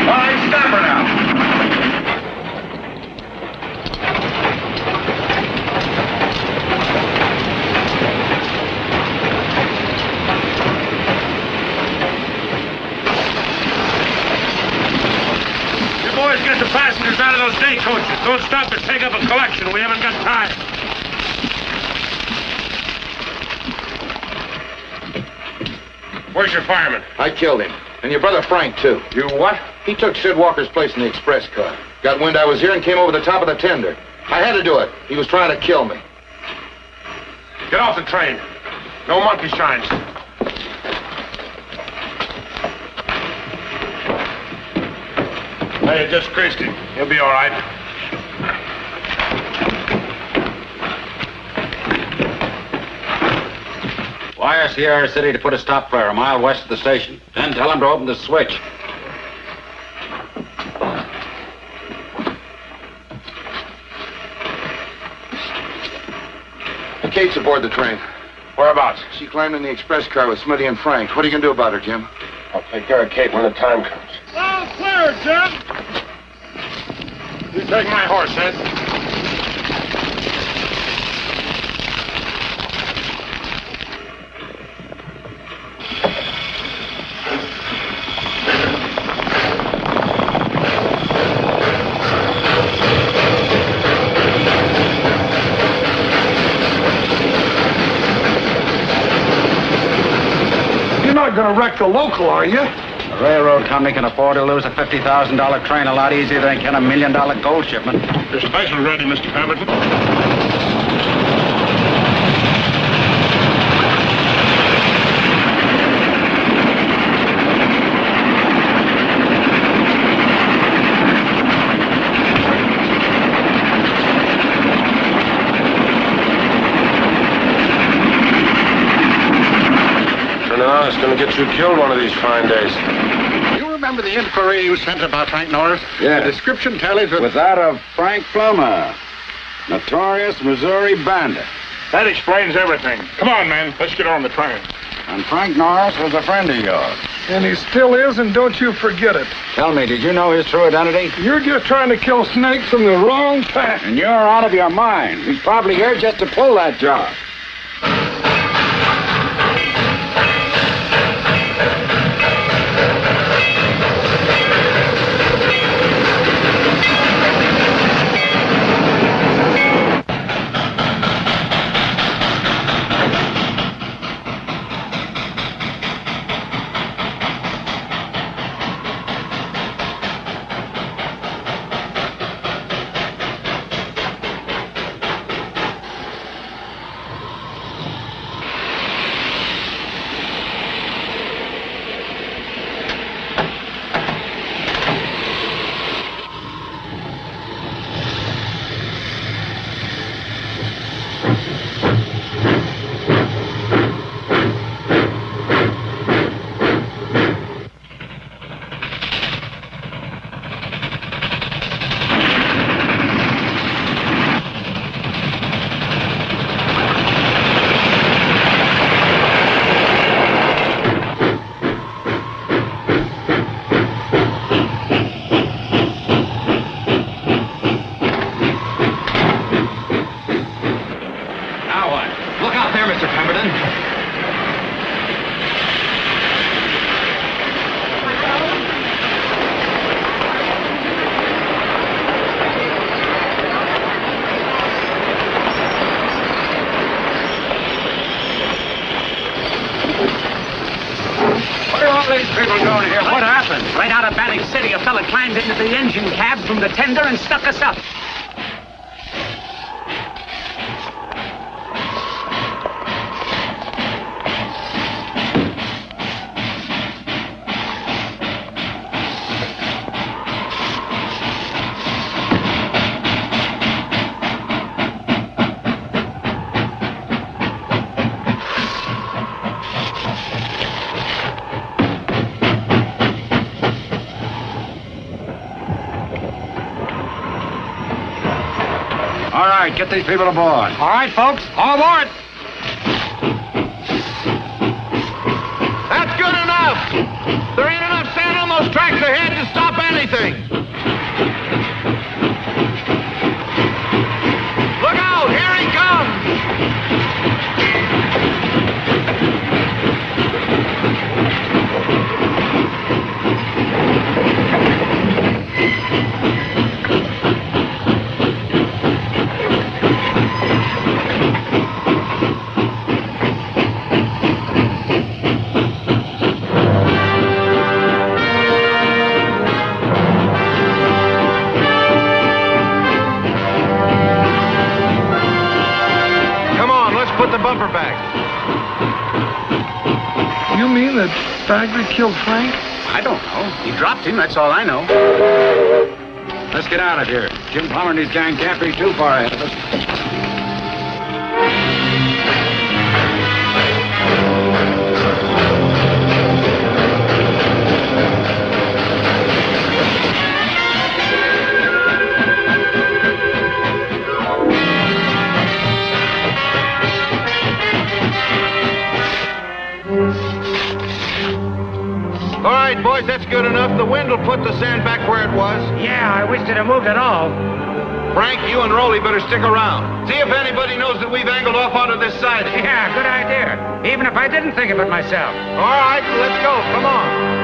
All right, stop her now. Get the passengers out of those day coaches. Don't stop to take up a collection. We haven't got time. Where's your fireman? I killed him. And your brother Frank, too. You what? He took Sid Walker's place in the express car. Got wind I was here and came over the top of the tender. I had to do it. He was trying to kill me. Get off the train. No monkey shines. Hey, you just creased him. He'll be all right. Wire Sierra City to put a stop flare a mile west of the station. Then tell them to open the switch. Kate's aboard the train. Whereabouts? She climbed in the express car with Smitty and Frank. What are you going to do about her, Jim? I'll take care of Kate when the time comes. All clear, Jim. You take my horse, Ed. Going to wreck the local, are you? The railroad company can afford to lose a $50,000 train a lot easier than they can $1 million gold shipment. Your special ready, Mr. Pemberton. It's going to get you killed one of these fine days. You remember the inquiry you sent about Frank Norris? Yeah. The description tallies with... With that of Frank Plummer, notorious Missouri bandit. That explains everything. Come on, man. Let's get on the train. And Frank Norris was a friend of yours. And he still is, and don't you forget it. Tell me, did you know his true identity? You're just trying to kill snakes from the wrong path. And you're out of your mind. He's probably here just to pull that job. People going here. What happened? Right out of Bandit City, a fella climbed into the engine cab from the tender and stuck us up. All right, get these people aboard. All right, folks, all aboard. That's good enough. There ain't enough sand on those tracks ahead to stop anything. Look out, here he comes. You mean that Bagley killed Frank? I don't know. He dropped him, that's all I know. Let's get out of here. Jim Plummer and his gang can't be too far ahead of us. All right, boys, that's good enough. The wind will put the sand back where it was. Yeah, I wish they'd have moved at all. Frank, you and Rolly better stick around. See if anybody knows that we've angled off onto this side. Yeah, good idea. Even if I didn't think of it myself. All right, let's go. Come on.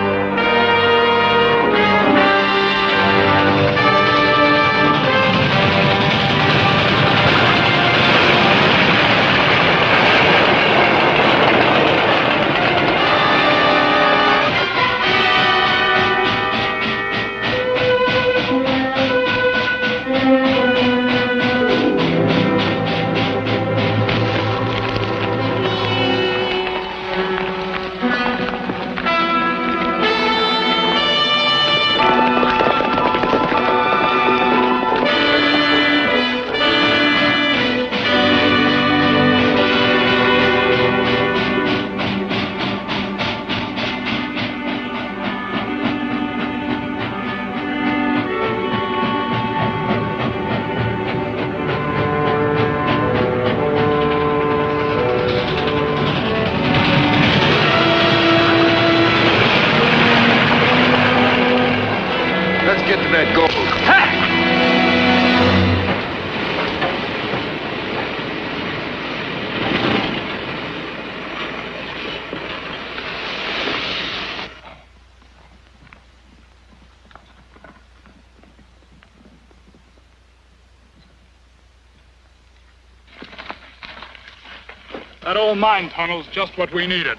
That old mine tunnel's just what we needed.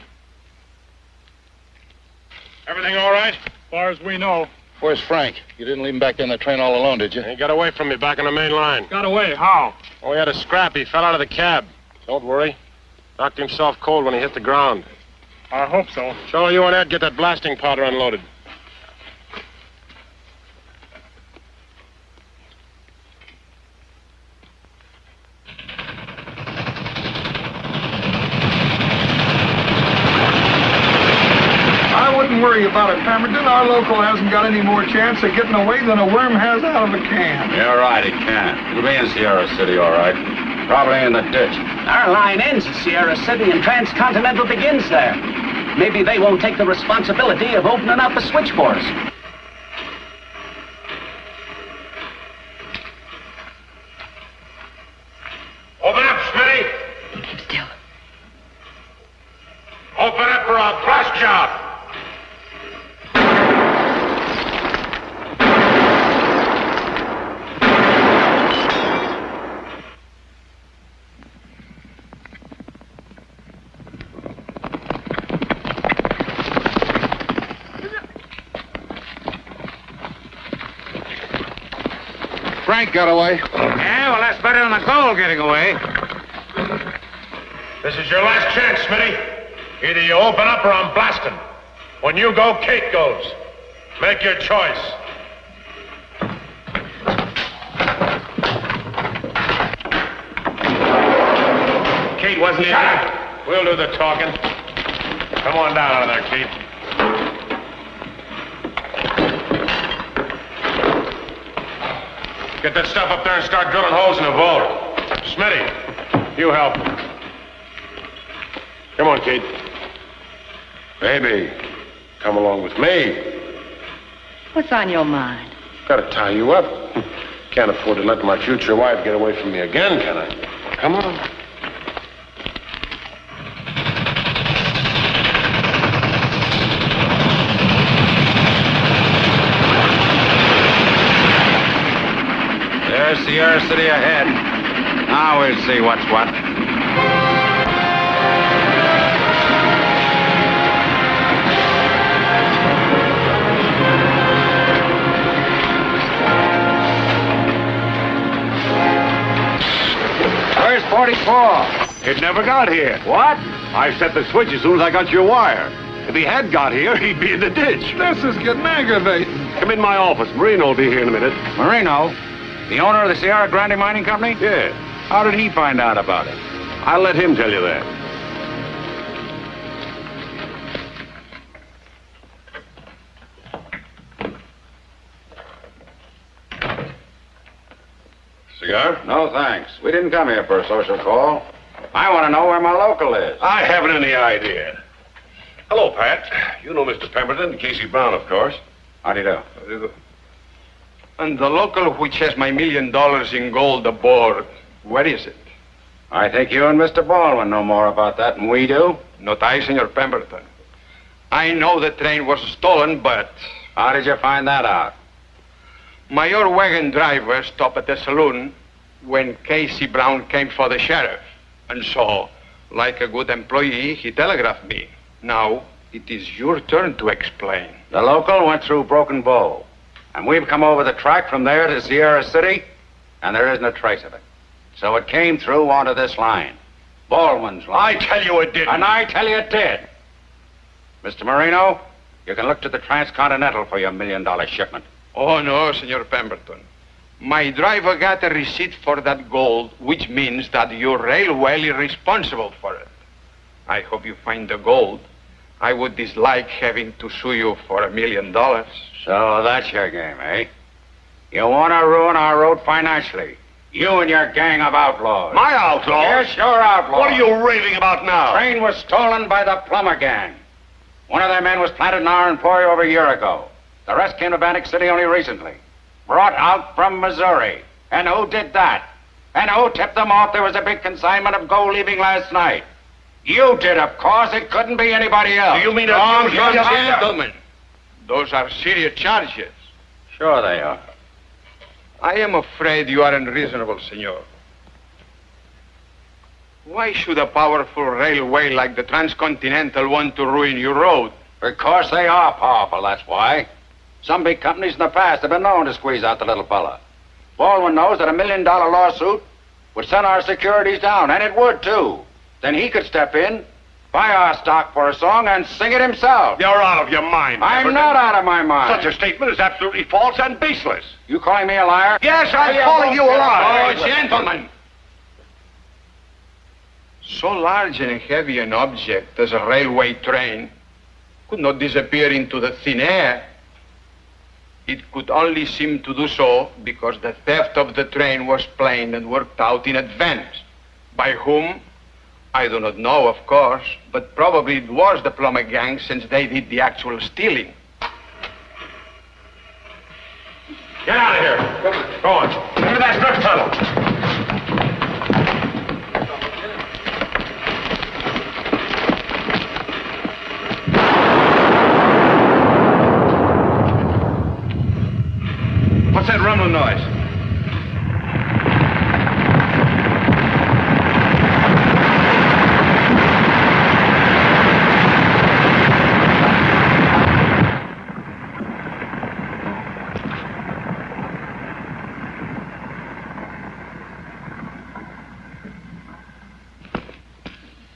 Everything all right? As far as we know. Where's Frank? You didn't leave him back there in the train all alone, did you? He got away from me back on the main line. Got away? How? Oh, we had a scrap. He fell out of the cab. Don't worry. Knocked himself cold when he hit the ground. I hope so. So you and Ed get that blasting powder unloaded. I wouldn't worry about it, Pemberton. Our local hasn't got any more chance of getting away than a worm has out of a can. You're right, it can. It'll be in Sierra City, all right. Probably in the ditch. Our line ends at Sierra City and Transcontinental begins there. Maybe they won't take the responsibility of opening up a switch for us. Open up, Smitty. Keep still. Open up for a blast job. Frank got away. Yeah, well, that's better than the gold getting away. This is your last chance, Smitty. Either you open up or I'm blasting. When you go, Kate goes. Make your choice. Kate wasn't here. We'll do the talking. Come on down out of there, Kate. Get that stuff up there and start drilling holes in the vault. Smitty, you help. Come on, Kate. Baby, come along with me. What's on your mind? Gotta tie you up. Can't afford to let my future wife get away from me again, can I? Come on. There's Sierra City ahead. Now we'll see what's what. Where's 44? It never got here. What? I set the switch as soon as I got your wire. If he had got here, he'd be in the ditch. This is getting aggravating. Come in my office. Marino will be here in a minute. Marino? The owner of the Sierra Grande Mining Company? Yeah. How did he find out about it? I'll let him tell you that. Cigar? No, thanks. We didn't come here for a social call. I want to know where my local is. I haven't any idea. Hello, Pat. You know Mr. Pemberton, Casey Brown, of course. How do you do? And the local which has my $1 million in gold aboard, where is it? I think you and Mr. Baldwin know more about that than we do. Not I, Senor Pemberton. I know the train was stolen, but... How did you find that out? My your wagon driver stopped at the saloon when Casey Brown came for the sheriff. And so, like a good employee, he telegraphed me. Now, it is your turn to explain. The local went through Broken Bow. And we've come over the track from there to Sierra City, and there isn't a trace of it. So it came through onto this line. Baldwin's line. I tell you it didn't. And I tell you it did. Mr. Marino, you can look to the Transcontinental for your $1 million shipment. Oh, no, Senor Pemberton. My driver got a receipt for that gold, which means that your railway is responsible for it. I hope you find the gold. I would dislike having to sue you for $1 million. So that's your game, eh? You want to ruin our road financially. You and your gang of outlaws. My outlaws? Yes, your outlaws. What are you raving about now? The train was stolen by the Plummer gang. One of their men was planted in our employ over a year ago. The rest came to Bandit City only recently. Brought out from Missouri. And who did that? And who tipped them off there was a big consignment of gold leaving last night? You did, of course. It couldn't be anybody else. Do you mean Wrong, gentlemen. Those are serious charges. Sure they are. I am afraid you are unreasonable, senor. Why should a powerful railway like the Transcontinental want to ruin your road? Because they are powerful, that's why. Some big companies in the past have been known to squeeze out the little fella. Baldwin knows that $1 million lawsuit would send our securities down, and it would, too. Then he could step in, buy our stock for a song, and sing it himself. You're out of your mind, I'm Pemberton. not out of my mind. Such a statement is absolutely false and baseless. You calling me a liar? Yes, I'm calling you a liar. Oh, gentlemen. So large and heavy an object as a railway train could not disappear into the thin air. It could only seem to do so because the theft of the train was planned and worked out in advance. By whom? I do not know, of course, but probably it was the Plummer gang since they did the actual stealing. Get out of here. Go on. Give me that strip tunnel. What's that rumbling noise?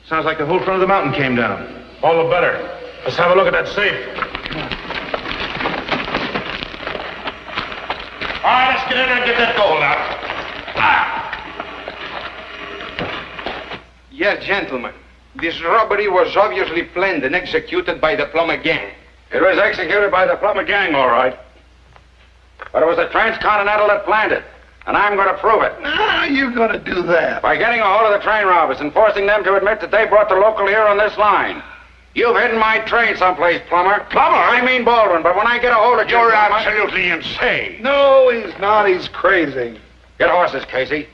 Sounds like the whole front of the mountain came down. All the better. Let's have a look at that safe. All right, let's get in there and get that gold out. Yes, gentlemen. This robbery was obviously planned and executed by the Plummer gang. It was executed by the Plummer gang, all right. But it was the Transcontinental that planned it. And I'm going to prove it. How are you going to do that? By getting a hold of the train robbers and forcing them to admit that they brought the local here on this line. You've hidden my train someplace, Plummer. Plummer? I mean Baldwin, but when I get a hold of you... You're Plummer, absolutely insane. No, he's not. He's crazy. Get horses, Casey.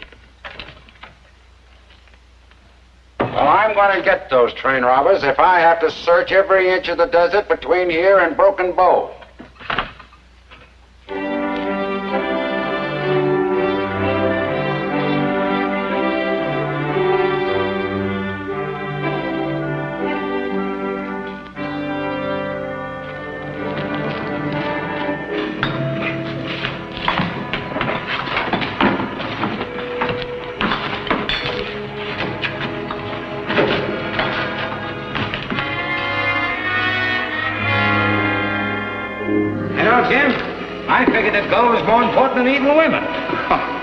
Well, I'm going to get those train robbers if I have to search every inch of the desert between here and Broken Bow. know, Jim, I figured that gold was more important than even women.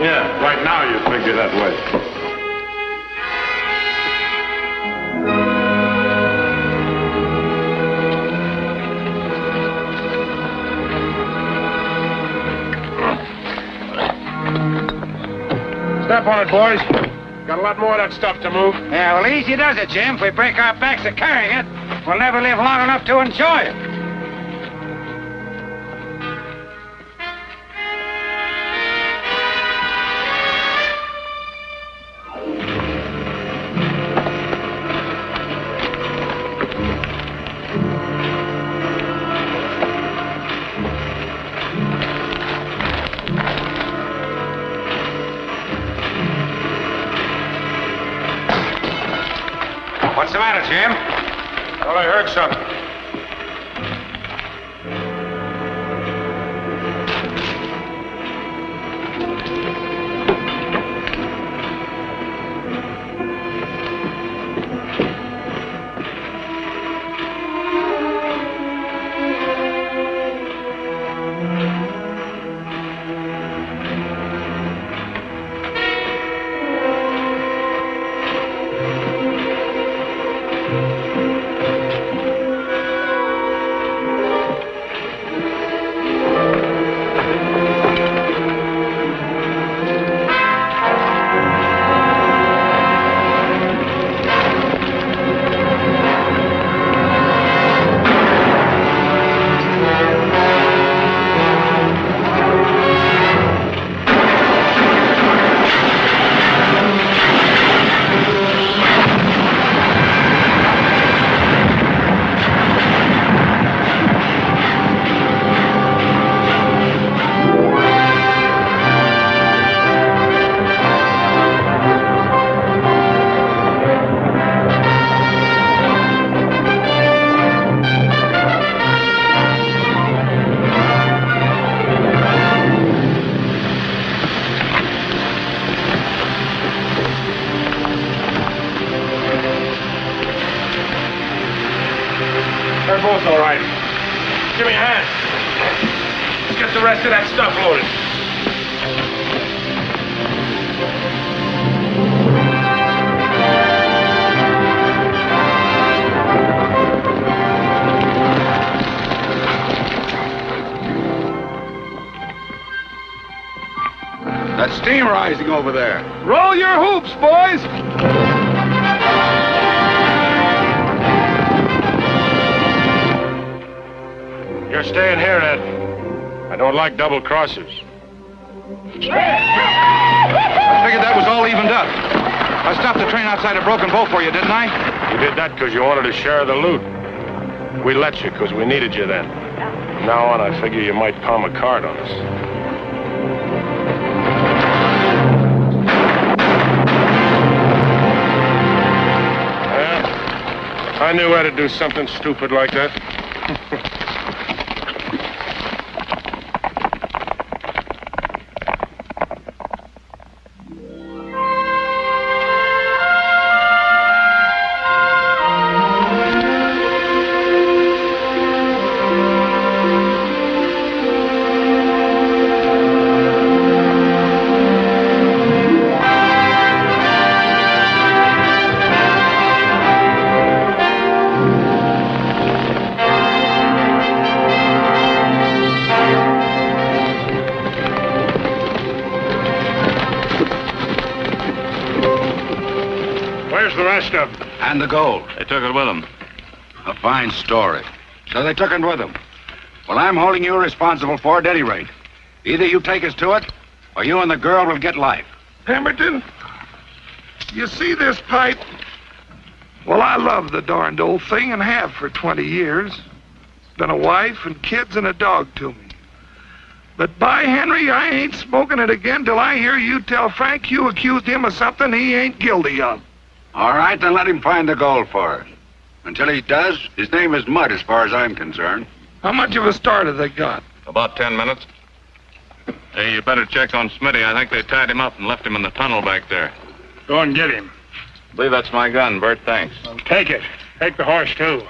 Yeah, right now you figure that way. Step on it, boys. Got a lot more of that stuff to move. Yeah, well, easy does it, Jim. If we break our backs of carrying it, we'll never live long enough to enjoy it. What's the matter, Jim? Well, I heard something. They're both all right. Give me a hand. Let's get the rest of that stuff loaded. That steam rising over there. Roll your hoops, boys! You're staying here, Ed. I don't like double crossers. I figured that was all evened up. I stopped the train outside of Broken Bow for you, didn't I? You did that because you wanted to share the loot. We let you because we needed you then. From now on, I figure you might palm a card on us. Yeah, I knew Ed'd do something stupid like that. And the gold. They took it with them. A fine story. So they took it with them. Well, I'm holding you responsible for it at any rate. Either you take us to it, or you and the girl will get life. Pemberton, you see this pipe? Well, I love the darned old thing and have for 20 years. It's been a wife and kids and a dog to me. But by Henry, I ain't smoking it again till I hear you tell Frank you accused him of something he ain't guilty of. All right, then let him find the gold for us. Until he does, his name is mud as far as I'm concerned. How much of a start have they got? About 10 minutes. Hey, you better check on Smitty. I think they tied him up and left him in the tunnel back there. Go and get him. I believe that's my gun, Bert. Thanks. Take it. Take the horse, too.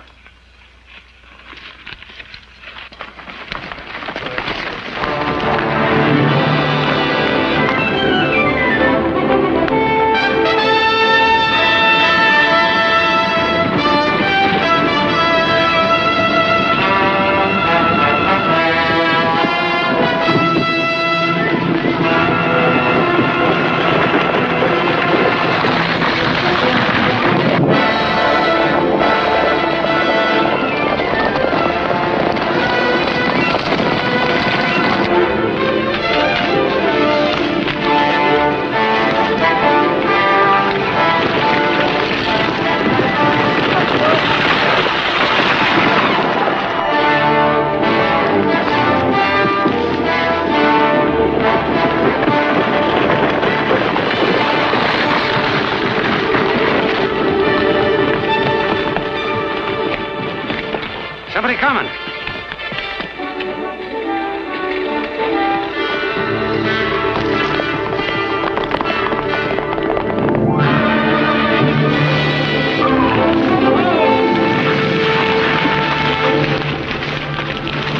Somebody coming.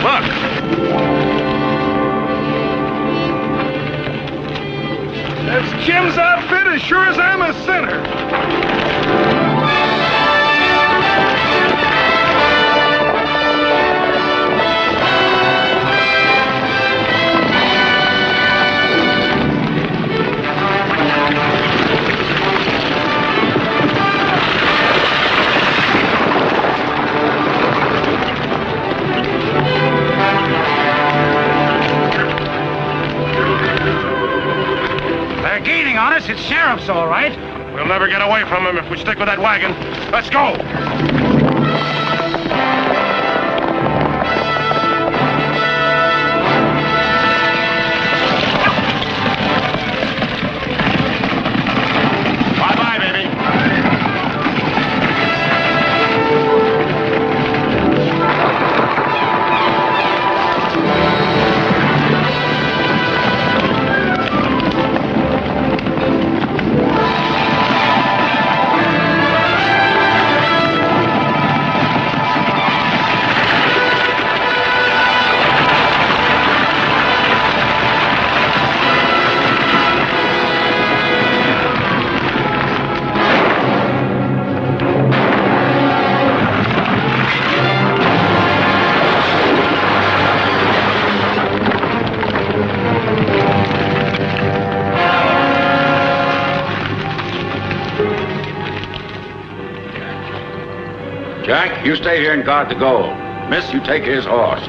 Look. That's Jim's outfit as sure as I'm a sinner. They're gaining on us. It's sheriffs, all right. We'll never get away from them if we stick with that wagon. Let's go. Bye-bye, baby. Jack, you stay here and guard the gold. Miss, you take his horse.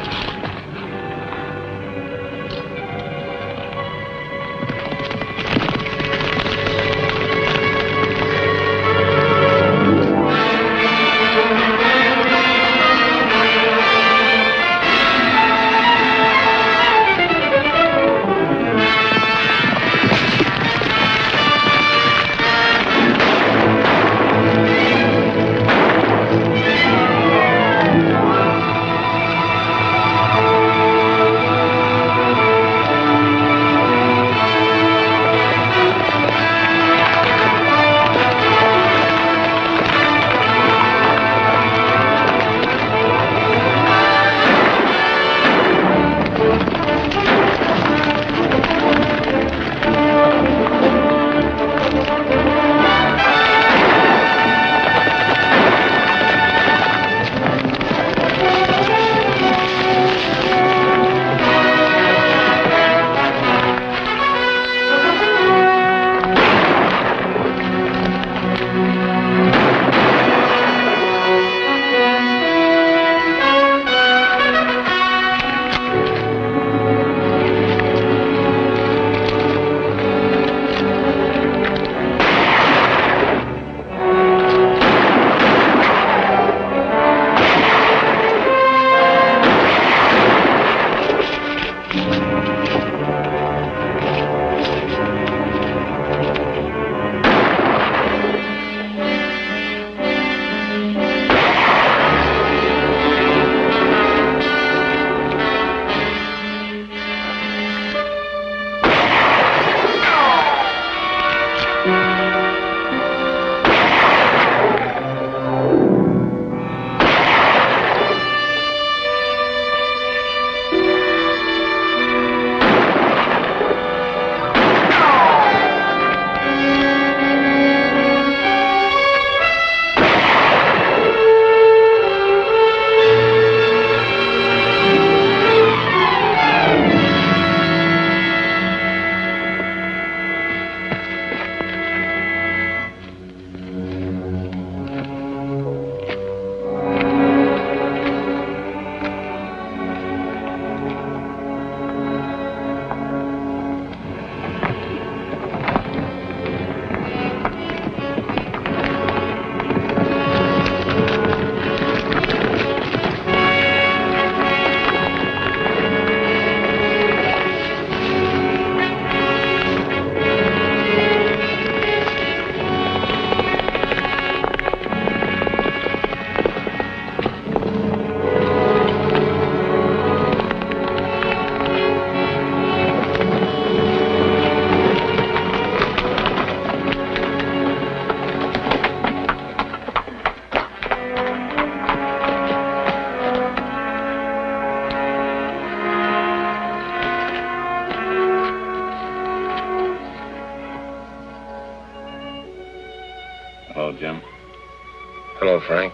Hello, Frank.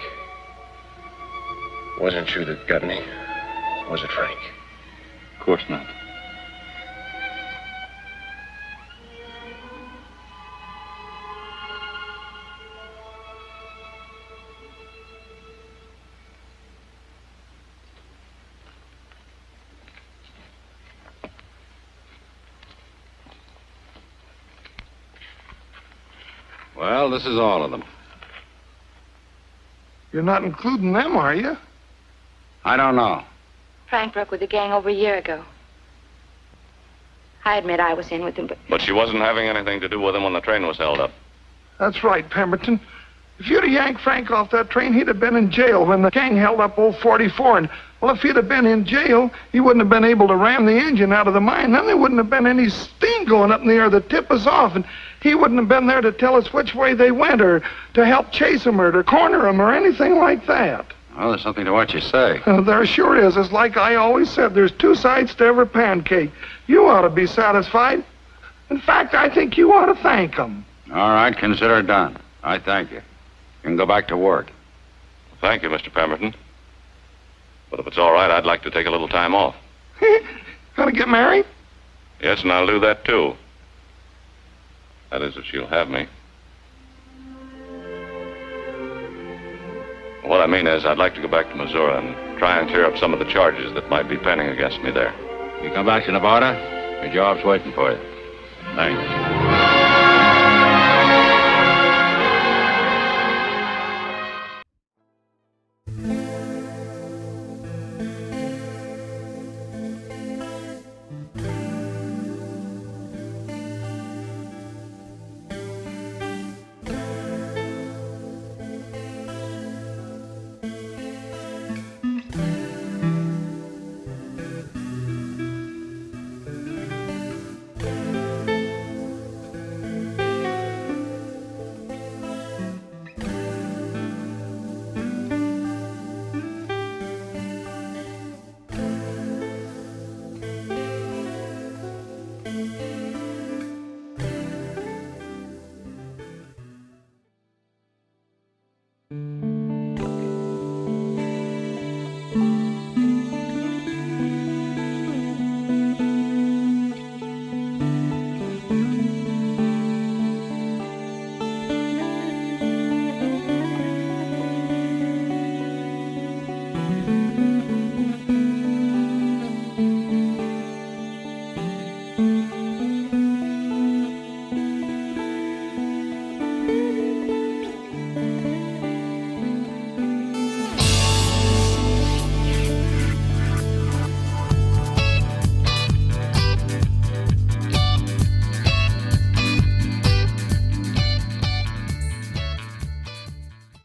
Wasn't you that got me? Was it, Frank? Of course not. Well, this is all of them. You're not including them, are you? I don't know. Frank broke with the gang over a year ago. I admit I was in with him, but But she wasn't having anything to do with him when the train was held up. That's right, Pemberton. If you'd have yanked Frank off that train, he'd have been in jail when the gang held up old 44. And, well, if he'd have been in jail, he wouldn't have been able to ram the engine out of the mine. Then there wouldn't have been any steam going up in the air to tip us off. And he wouldn't have been there to tell us which way they went or to help chase them or to corner them or anything like that. Well, there's something to what you say. There sure is. It's like I always said, there's two sides to every pancake. You ought to be satisfied. In fact, I think you ought to thank them. All right, consider it done. I thank you. You can go back to work. Thank you, Mr. Pemberton. But if it's all right, I'd like to take a little time off. Gonna get married? Yes, and I'll do that, too. That is, if she'll have me. What I mean is, I'd like to go back to Missouri and try and clear up some of the charges that might be pending against me there. You come back to Nevada, your job's waiting for you. Thanks.